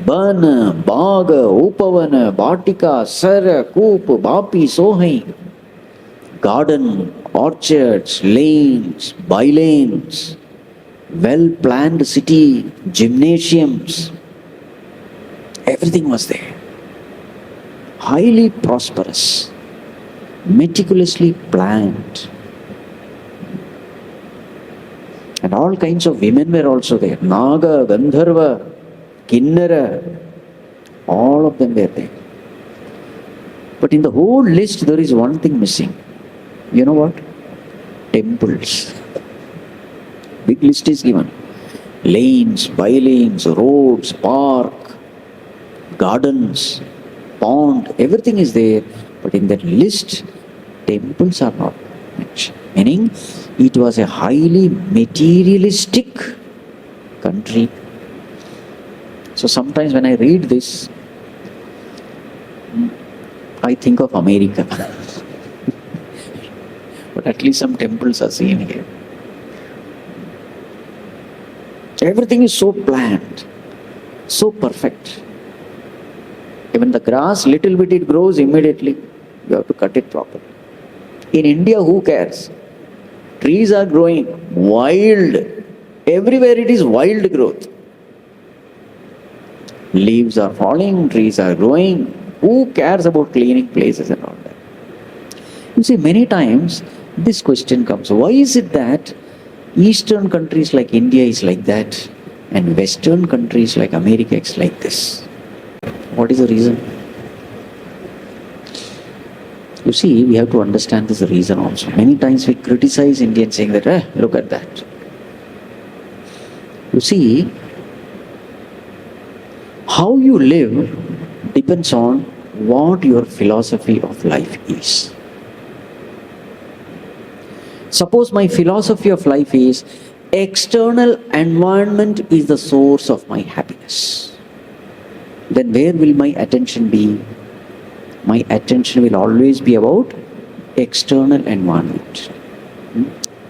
Bana, Baga, Upavana, Bhatika, Sara, Koop, Bapi, Sohai. Garden, orchards, lanes, bylanes, well-planned city, gymnasiums. Everything was there. Highly prosperous, meticulously planned. And all kinds of women were also there. Naga, Gandharva, Kinnara, all of them were there. But in the whole list, there is one thing missing. You know what? Temples. Big list is given. Lanes, bylanes, roads, park, gardens, pond, everything is there. But in that list, temples are not mentioned. Meaning, it was a highly materialistic country. So sometimes when I read this, I think of America. But at least some temples are seen here. Everything is so planned, so perfect. Even the grass, little bit it grows immediately. You have to cut it properly. In India, who cares? Trees are growing wild. Everywhere it is wild growth. Leaves are falling, trees are growing. Who cares about cleaning places and all that? You see, many times this question comes, why is it that Eastern countries like India is like that and Western countries like America is like this? What is the reason? You see, we have to understand this reason also. Many times we criticize Indians saying that, look at that. You see, how you live depends on what your philosophy of life is. Suppose my philosophy of life is external environment is the source of my happiness. Then where will my attention be? My attention will always be about external environment.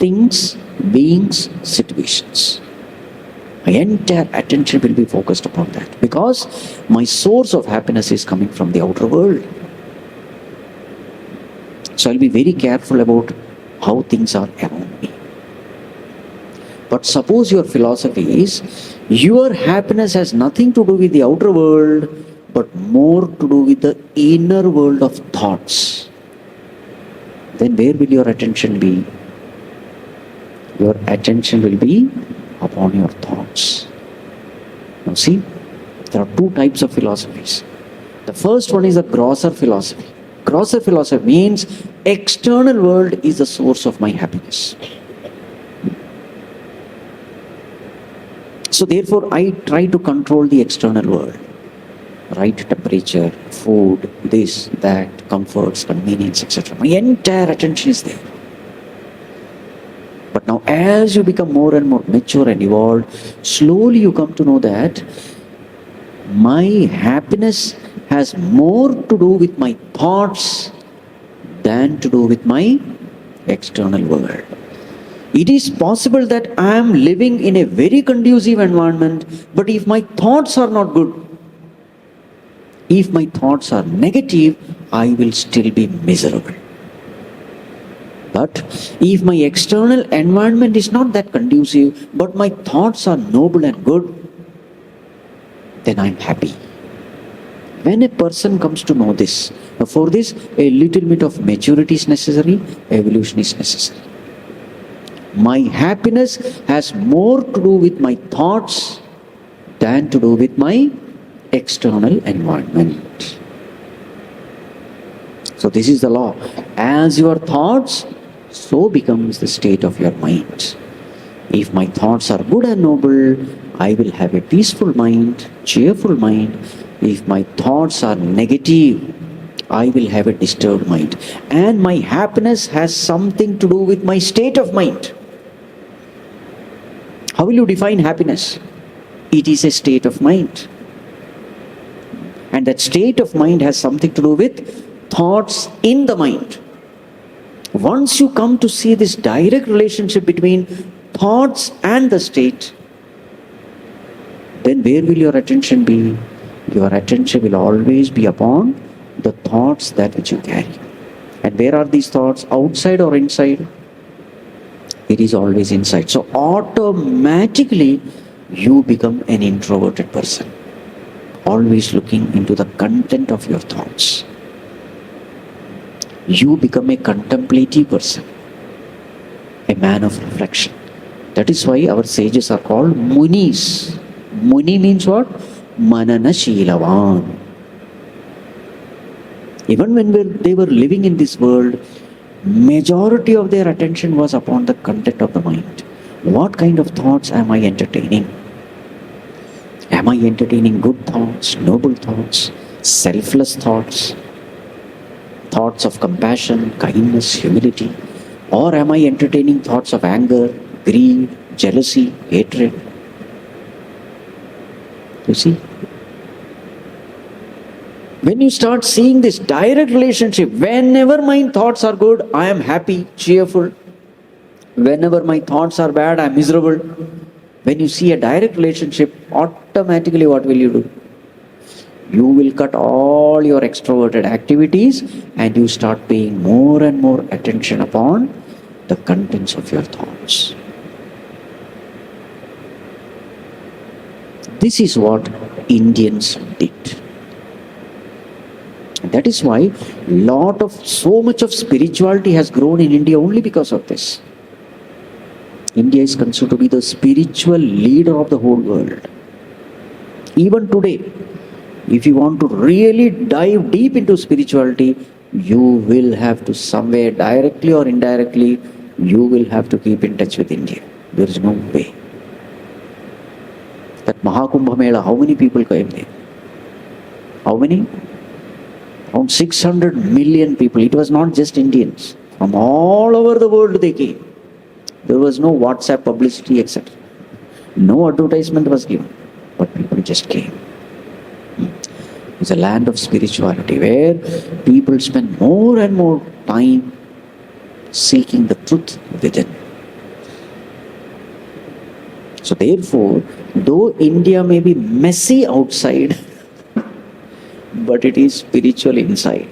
Things, beings, situations. My entire attention will be focused upon that because my source of happiness is coming from the outer world. So I'll be very careful about how things are around me. But suppose your philosophy is your happiness has nothing to do with the outer world but more to do with the inner world of thoughts. Then where will your attention be? Your attention will be upon your thoughts. Now see, there are two types of philosophies. The first one is the grosser philosophy. Grosser philosophy means external world is the source of my happiness. So therefore I try to control the external world. Right temperature, food, this, that, comforts, convenience, etc. My entire attention is there. But now as you become more and more mature and evolved, slowly you come to know that my happiness has more to do with my thoughts than to do with my external world. It is possible that I am living in a very conducive environment, but if my thoughts are not good, if my thoughts are negative, I will still be miserable. But if my external environment is not that conducive, but my thoughts are noble and good, then I am happy. When a person comes to know this, for this a little bit of maturity is necessary, evolution is necessary. My happiness has more to do with my thoughts than to do with my external environment. So this is the law. As your thoughts, so becomes the state of your mind. If my thoughts are good and noble, I will have a peaceful mind, cheerful mind. If my thoughts are negative, I will have a disturbed mind. And my happiness has something to do with my state of mind. How will you define happiness? It is a state of mind. And that state of mind has something to do with thoughts in the mind. Once you come to see this direct relationship between thoughts and the state, then where will your attention be? Your attention will always be upon the thoughts that which you carry. And where are these thoughts? Outside or inside? It is always inside. So automatically you become an introverted person, always looking into the content of your thoughts. You become a contemplative person, a man of reflection. That is why our sages are called Munis. Muni means what? Manana Shilavan. Even when they were living in this world, majority of their attention was upon the content of the mind. What kind of thoughts am I entertaining? Am I entertaining good thoughts, noble thoughts, selfless thoughts, thoughts of compassion, kindness, humility? Or am I entertaining thoughts of anger, greed, jealousy, hatred? You see? When you start seeing this direct relationship, whenever my thoughts are good, I am happy, cheerful. Whenever my thoughts are bad, I am miserable. When you see a direct relationship, automatically what will you do? You will cut all your extroverted activities and you start paying more and more attention upon the contents of your thoughts. This is what Indians did. That is why so much of spirituality has grown in India only because of this. India is considered to be the spiritual leader of the whole world. Even today, if you want to really dive deep into spirituality, you will have to somewhere directly or indirectly, you will have to keep in touch with India. There is no way. That Mahakumbha Mela, how many people came there? How many? Around 600 million people. It was not just Indians. From all over the world they came. There was no WhatsApp publicity, etc. No advertisement was given. But people just came. It's a land of spirituality where people spend more and more time seeking the truth within. So therefore, though India may be messy outside, but it is spiritual inside,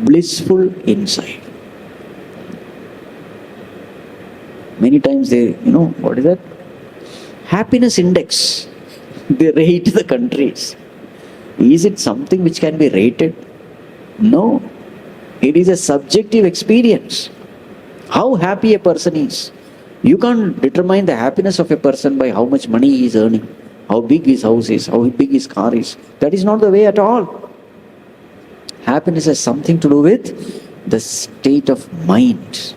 blissful inside. Many times they, what is that? Happiness index. They rate the countries. Is it something which can be rated? No. It is a subjective experience. How happy a person is. You can't determine the happiness of a person by how much money he is earning, how big his house is, how big his car is. That is not the way at all. Happiness has something to do with the state of mind.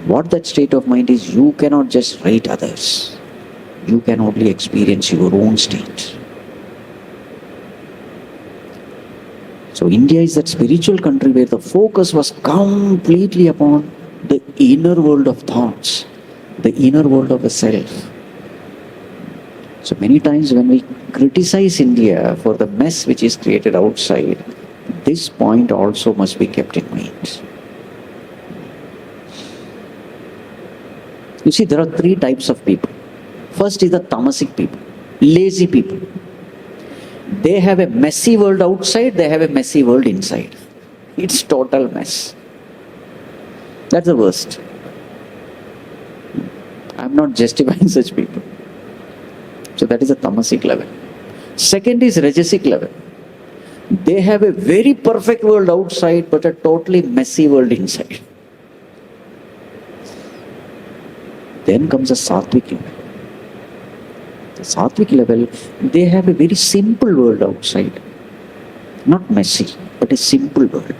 What that state of mind is, you cannot just rate others. You can only experience your own state. So India is that spiritual country where the focus was completely upon the inner world of thoughts, the inner world of the self. So many times when we criticize India for the mess which is created outside, this point also must be kept in mind. You see, there are three types of people. First is the tamasic people, lazy people. They have a messy world outside, they have a messy world inside. It's total mess. That's the worst. I'm not justifying such people. So that is a tamasic level. Second is rajasic level. They have a very perfect world outside, but a totally messy world inside. Then comes a sattvic level. The sattvic level, they have a very simple world outside. Not messy, but a simple world.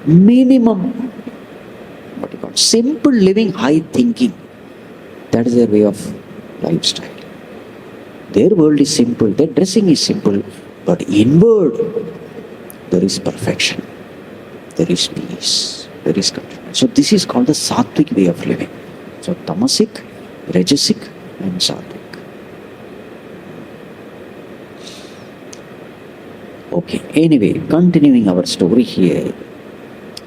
Minimum, simple living, high thinking. That is their way of lifestyle. Their world is simple, their dressing is simple, but inward, there is perfection. There is peace. There is contentment. So this is called the sattvic way of living. So tamasic, Rajasic and Sattvic. Okay, anyway, continuing our story here.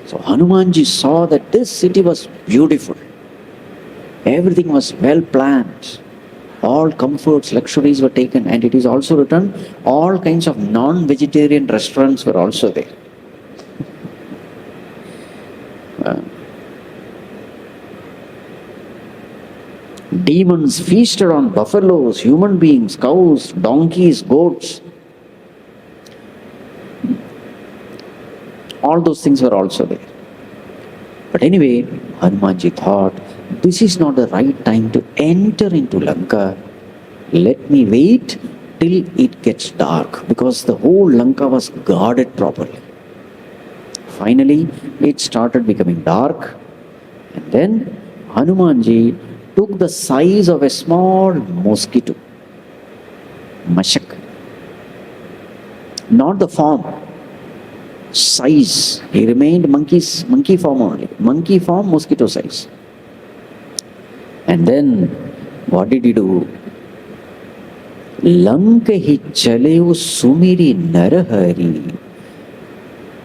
So Hanumanji saw that this city was beautiful. Everything was well planned. All comforts, luxuries were taken, and it is also written all kinds of non-vegetarian restaurants were also there. Demons feasted on buffaloes, human beings, cows, donkeys, goats. All those things were also there. But anyway, Hanumanji thought, this is not the right time to enter into Lanka. Let me wait till it gets dark, because the whole Lanka was guarded properly. Finally, it started becoming dark, and then Hanumanji took the size of a small mosquito, mashak, not the form, size. He remained monkey form only, monkey form, mosquito size. And then what did he do? Lanka hi chaleu sumiri narahari.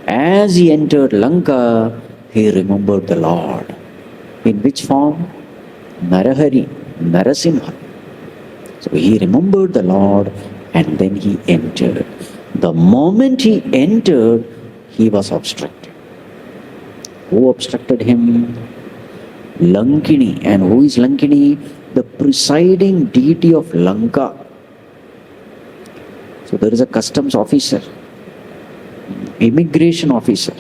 As he entered Lanka, he remembered the Lord. In which form? Narahari, Narasimha. So he remembered the Lord, and then he entered. The moment he entered, he was obstructed. Who obstructed him? Lankini. And who is Lankini? The presiding deity of Lanka. So there is a customs officer, immigration officer.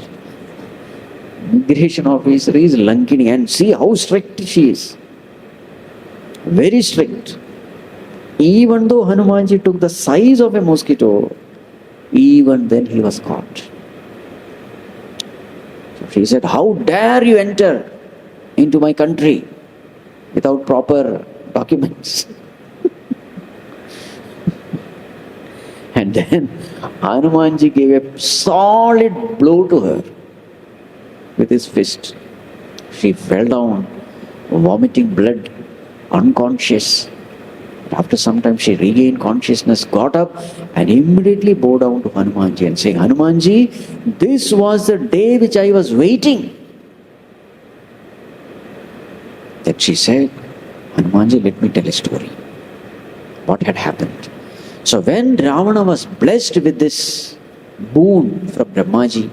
Immigration officer is Lankini, and see how strict she is. Very strict. Even though Hanumanji took the size of a mosquito, even then he was caught. So she said, how dare you enter into my country without proper documents? And then Hanumanji gave a solid blow to her with his fist. She fell down, vomiting blood, unconscious. After some time she regained consciousness, got up, and immediately bowed down to Hanumanji and saying, Hanumanji, this was the day which I was waiting. Then she said, Hanumanji, let me tell a story. What had happened? So when Ravana was blessed with this boon from Brahmaji,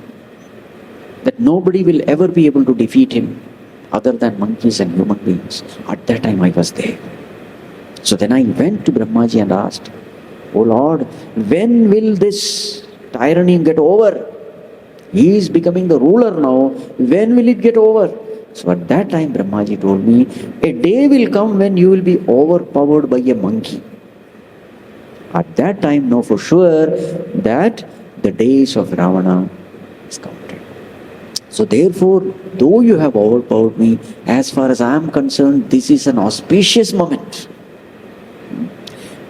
that nobody will ever be able to defeat him other than monkeys and human beings, at that time I was there. So then I went to Brahmaji and asked, Oh Lord, when will this tyranny get over? He is becoming the ruler now. When will it get over? So at that time Brahmaji told me, a day will come when you will be overpowered by a monkey. At that time, know for sure that the days of Ravana is counted. So therefore, though you have overpowered me, as far as I am concerned, this is an auspicious moment.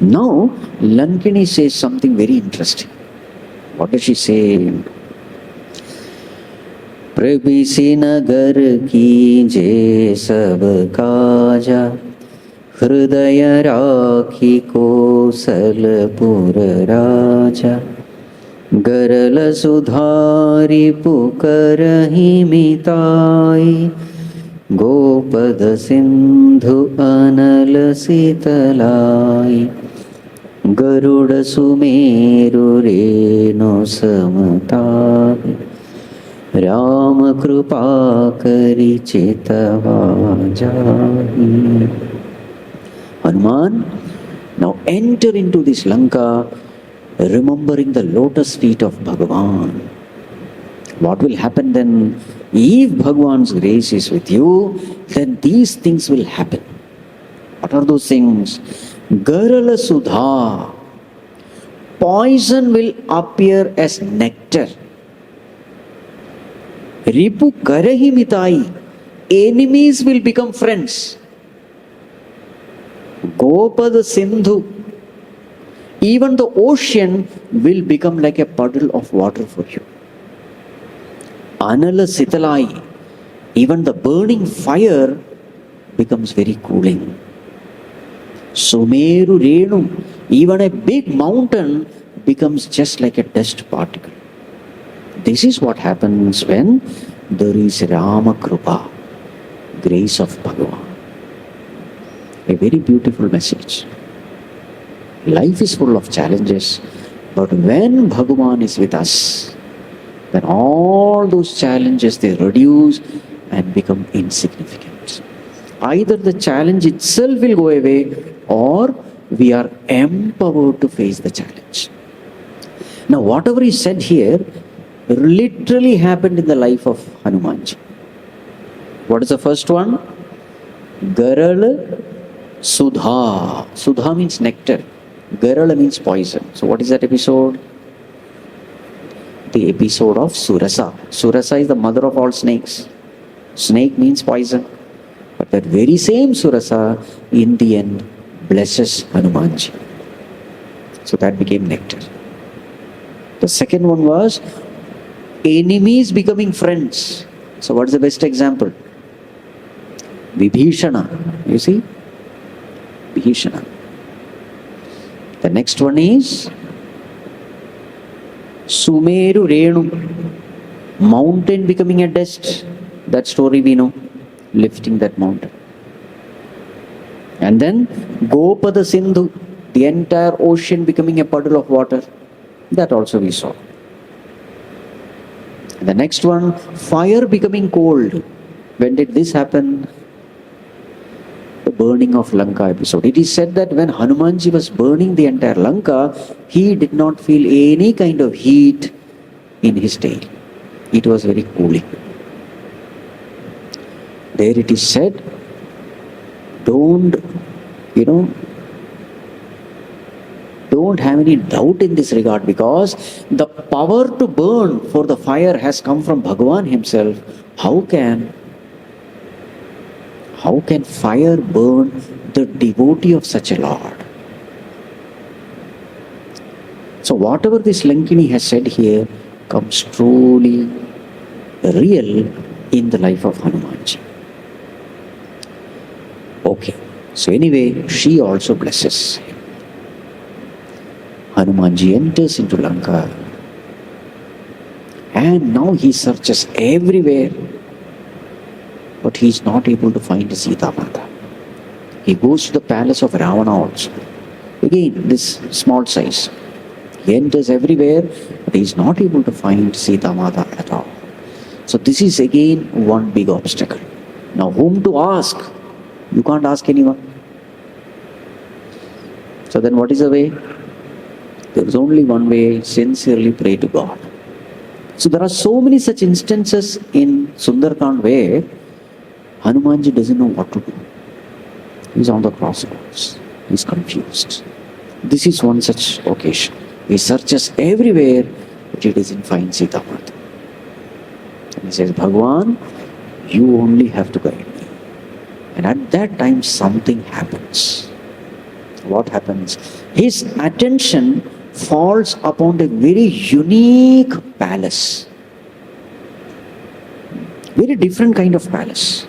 Now, Lankini says something very interesting. What does she say? Prabhisi nagar ki je sab kaja, Hridaya rakhi Kosalpur raja, Garala sudhari pukarahi mitai, Gopada sindhu anala sitalai, Garuda sumeru reno samatai, Rama krupa kari chitavajahi. Hanuman, now enter into this Lanka, remembering the lotus feet of Bhagavan. What will happen then? If Bhagavan's grace is with you, then these things will happen. What are those things? Garala Sudha. Poison will appear as nectar. Ripu Karahi Mitai. Enemies will become friends. Gopada Sindhu, even the ocean will become like a puddle of water for you. Anala Sitalai, even the burning fire becomes very cooling. Sumeru Renu, even a big mountain becomes just like a dust particle. This is what happens when there is Rama Krupa, grace of Bhagavan. A very beautiful message. Life is full of challenges, but when Bhagavan is with us, then all those challenges, they reduce and become insignificant. Either the challenge itself will go away, or we are empowered to face the challenge. Now, whatever is said here literally happened in the life of Hanumanji. What is the first one? Garal Sudha. Sudha means nectar. Garal means poison. So what is that episode? The episode of Surasa. Surasa is the mother of all snakes. Snake means poison. But that very same Surasa, in the end, blesses Hanumanji. So that became nectar. The second one was enemies becoming friends. So what is the best example? Vibhishana. You see? Vibhishana. The next one is Sumeru Renu. Mountain becoming a dust. That story we know. Lifting that mountain. And then Gopada Sindhu. The entire ocean becoming a puddle of water. That also we saw. And the next one, fire becoming cold. When did this happen? The burning of Lanka episode. It is said that when Hanumanji was burning the entire Lanka, he did not feel any kind of heat in his tail. It was very cooling. There it is said, don't have any doubt in this regard, because the power to burn for the fire has come from Bhagavan himself. How can fire burn the devotee of such a Lord? So whatever this Lankini has said here comes truly real in the life of Hanumanji. Okay, so anyway, she also blesses him. Hanumanji enters into Lanka, and now he searches everywhere, but he is not able to find Sita Mata. He goes to the palace of Ravana also. Again, this small size. He enters everywhere, but he is not able to find Sita Mata at all. So this is again one big obstacle. Now whom to ask? You can't ask anyone. So then what is the way? There is only one way: sincerely pray to God. So there are so many such instances in Sundarakāṇḍa where Hanumanji doesn't know what to do. He's on the crossroads. He's confused. This is one such occasion. He searches everywhere, but he doesn't find Sita Mata. And he says, Bhagavan, you only have to guide me. And at that time something happens. What happens? His attention falls upon a very unique palace. Very different kind of palace.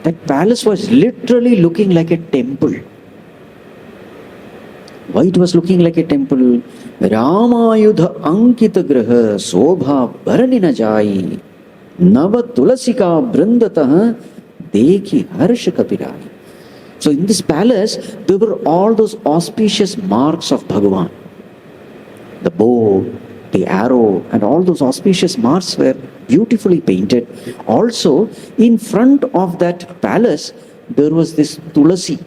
That palace was literally looking like a temple. Why it was looking like a temple? Ramayudha Ankita Graha Sobha Bharanina Jai Nava Tulasika Brindataha Dekhi Harsha Kapirai. So in this palace, there were all those auspicious marks of Bhagavan. The bow, the arrow, and all those auspicious marks were beautifully painted. Also, in front of that palace, there was this tulasi.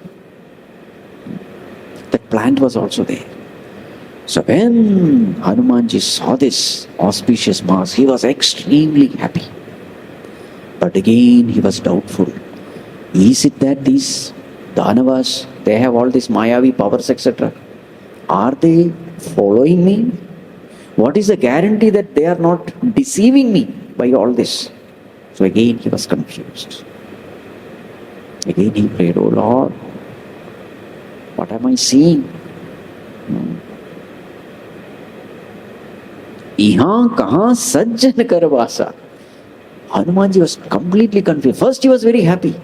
That plant was also there. So when Hanumanji saw this auspicious marks, he was extremely happy. But again, he was doubtful. Is it that these Danavas, they have all these Mayavi powers, etc. Are they following me? What is the guarantee that they are not deceiving me by all this? So again he was confused. Again he prayed, oh Lord, what am I seeing? Iha kaha sajjan karvasa. Hanumanji was completely confused. First he was very happy.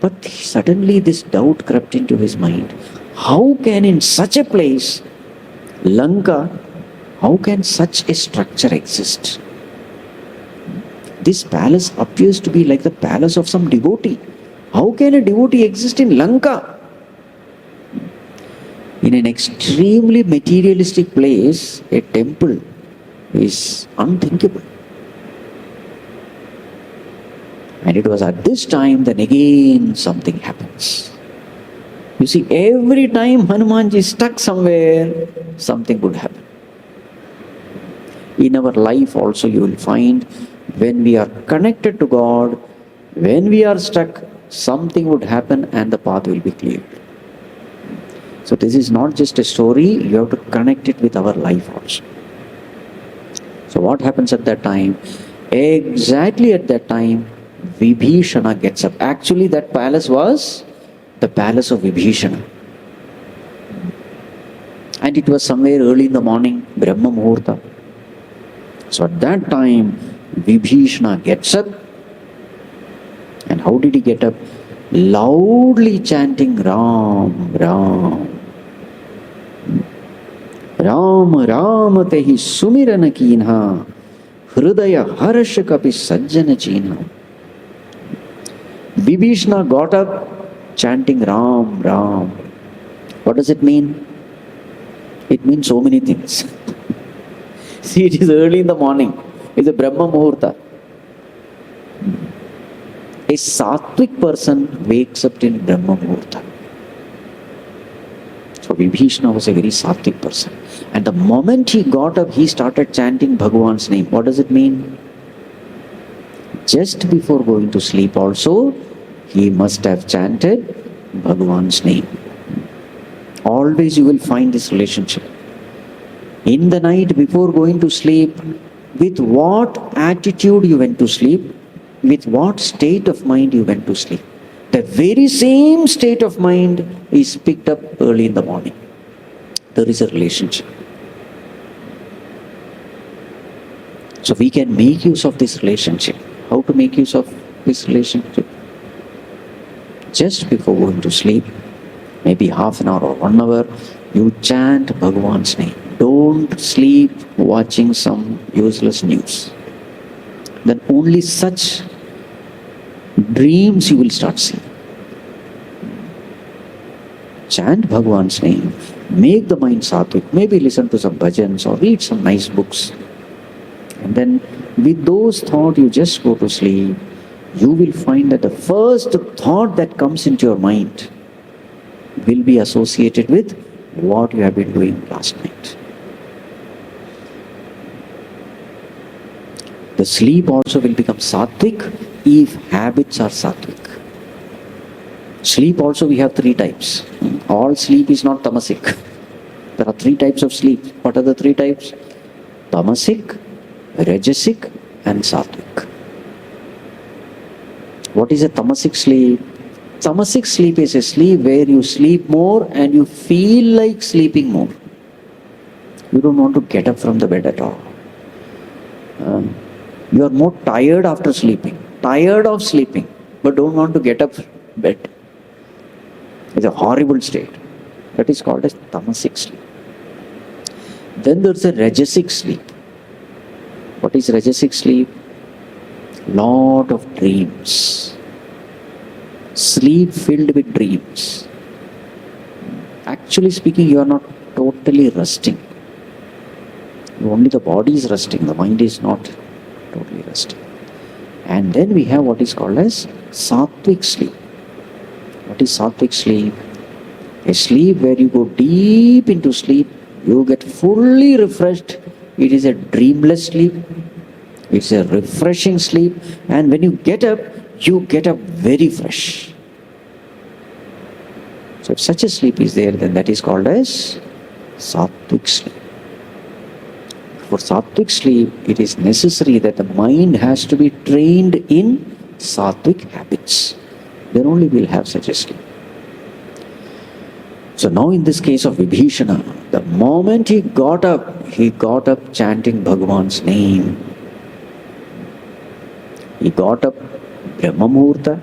But suddenly this doubt crept into his mind. How can in such a place, Lanka, how can such a structure exist? This palace appears to be like the palace of some devotee. How can a devotee exist in Lanka? In an extremely materialistic place, a temple is unthinkable. And it was at this time that again something happens. You see, every time Hanumanji is stuck somewhere, something would happen. In our life also you will find, when we are connected to God, when we are stuck, something would happen and the path will be cleared. So this is not just a story, you have to connect it with our life also. So what happens at that time? Exactly at that time, Vibhishana gets up. Actually, that palace was the palace of Vibhishana. And it was somewhere early in the morning, Brahma Muhurta. So at that time, Vibhishana gets up. And how did he get up? Loudly chanting Ram, Ram. Ram, Ram tehi sumirana kinha, Hridaya harasha kapi sajjana china. Vibhishana got up chanting Ram, Ram. What does it mean? It means so many things. See, it is early in the morning. It's a Brahma Muhurta. A sattvic person wakes up in Brahma Muhurta. So Vibhishana was a very sattvic person. And the moment he got up, he started chanting Bhagavan's name. What does it mean? Just before going to sleep also, he must have chanted Bhagavan's name. Always you will find this relationship. In the night before going to sleep, with what attitude you went to sleep, with what state of mind you went to sleep, the very same state of mind is picked up early in the morning. There is a relationship. So we can make use of this relationship. How to make use of this relationship? Just before going to sleep, maybe half an hour or 1 hour, you chant Bhagavan's name. Don't sleep watching some useless news. Then only such dreams you will start seeing. Chant Bhagavan's name. Make the mind sattvic. Maybe listen to some bhajans or read some nice books. And then with those thoughts you just go to sleep. You will find that the first thought that comes into your mind will be associated with what you have been doing last night. The sleep also will become sattvic if habits are sattvic. Sleep also we have 3 types. All sleep is not tamasic. There are 3 types of sleep. What are the 3 types? Tamasic, rajasic and sattvic. What is a tamasic sleep? Tamasic sleep is a sleep where you sleep more and you feel like sleeping more. You don't want to get up from the bed at all. You are more tired after sleeping, tired of sleeping, but don't want to get up from bed. It's a horrible state. That is called as tamasic sleep. Then there's a rajasic sleep. What is rajasic sleep? Lot of dreams. Sleep filled with dreams. Actually speaking, you are not totally resting. Only the body is resting, the mind is not totally resting. And then we have what is called as sattvic sleep. What is sattvic sleep? A sleep where you go deep into sleep, you get fully refreshed. It is a dreamless sleep. It's a refreshing sleep. And when you get up very fresh. So if such a sleep is there, then that is called as sattvic sleep. For sattvic sleep, it is necessary that the mind has to be trained in sattvic habits. Then only we'll have such a sleep. So now in this case of Vibhishana, the moment he got up chanting Bhagavan's name. He got up Brahma Muhurta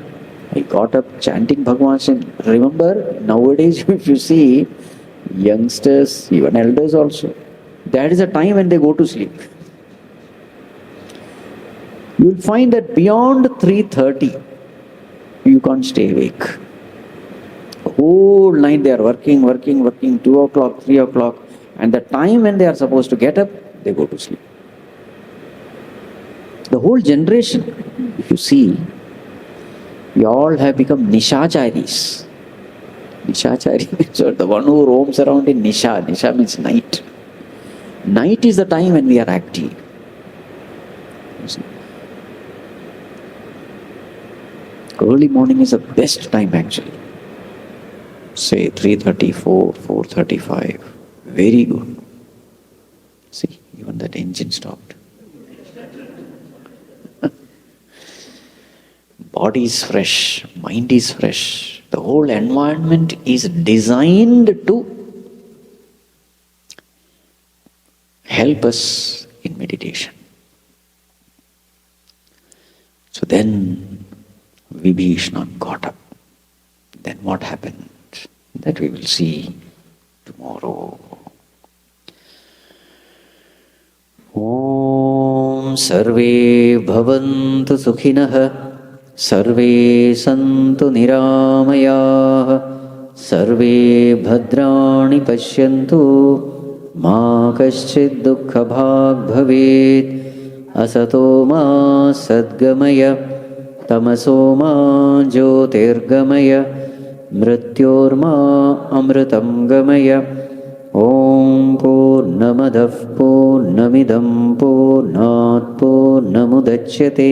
He got up chanting Bhagwan's name. Remember, nowadays if you see youngsters, even elders also, that is the time when they go to sleep. You will find that beyond 3:30, you can't stay awake. Whole night they are working, 2 o'clock, 3 o'clock, and the time when they are supposed to get up, they go to sleep. The whole generation, if you see, we all have become nishacharis. Nishachari means the one who roams around in nisha. Nisha means night. Night is the time when we are active. Early morning is the best time actually. Say 3:34, 4:35. Very good. See, even that engine stopped. Body is fresh, mind is fresh. The whole environment is designed to help us in meditation. So then Vibhishana got up. Then what happened? That we will see tomorrow. Om Sarve Bhavantu Sukhinah Sarve Santu Niramayah Sarve Bhadrani Pashyantu Ma Kaschid Dukkha Bhag Bhavet Asato Ma Sadgamaya Tamaso Ma Jyotirgamaya Mrityorma Amritam Gamaya Om Purnamadav Purnamidam Purnat Purnamudachyate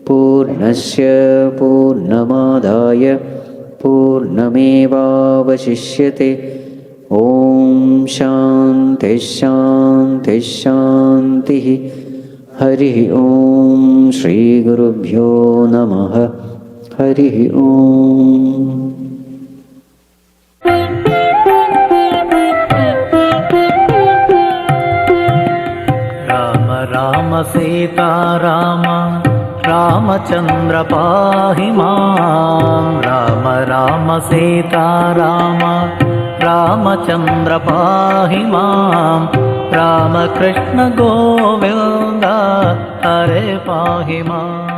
Purnasya Purnamadaya Purnameva Vashishyate Om Shanti Shanti Shanti Hari Om Shri Gurubhyo Namaha Hari Om. Rama Sita Rama Ramachandra Pahi Mam Rama Rama Sita Rama Ramachandra Pahi Mam Rama Krishna Govinda Hare Pahi Mam.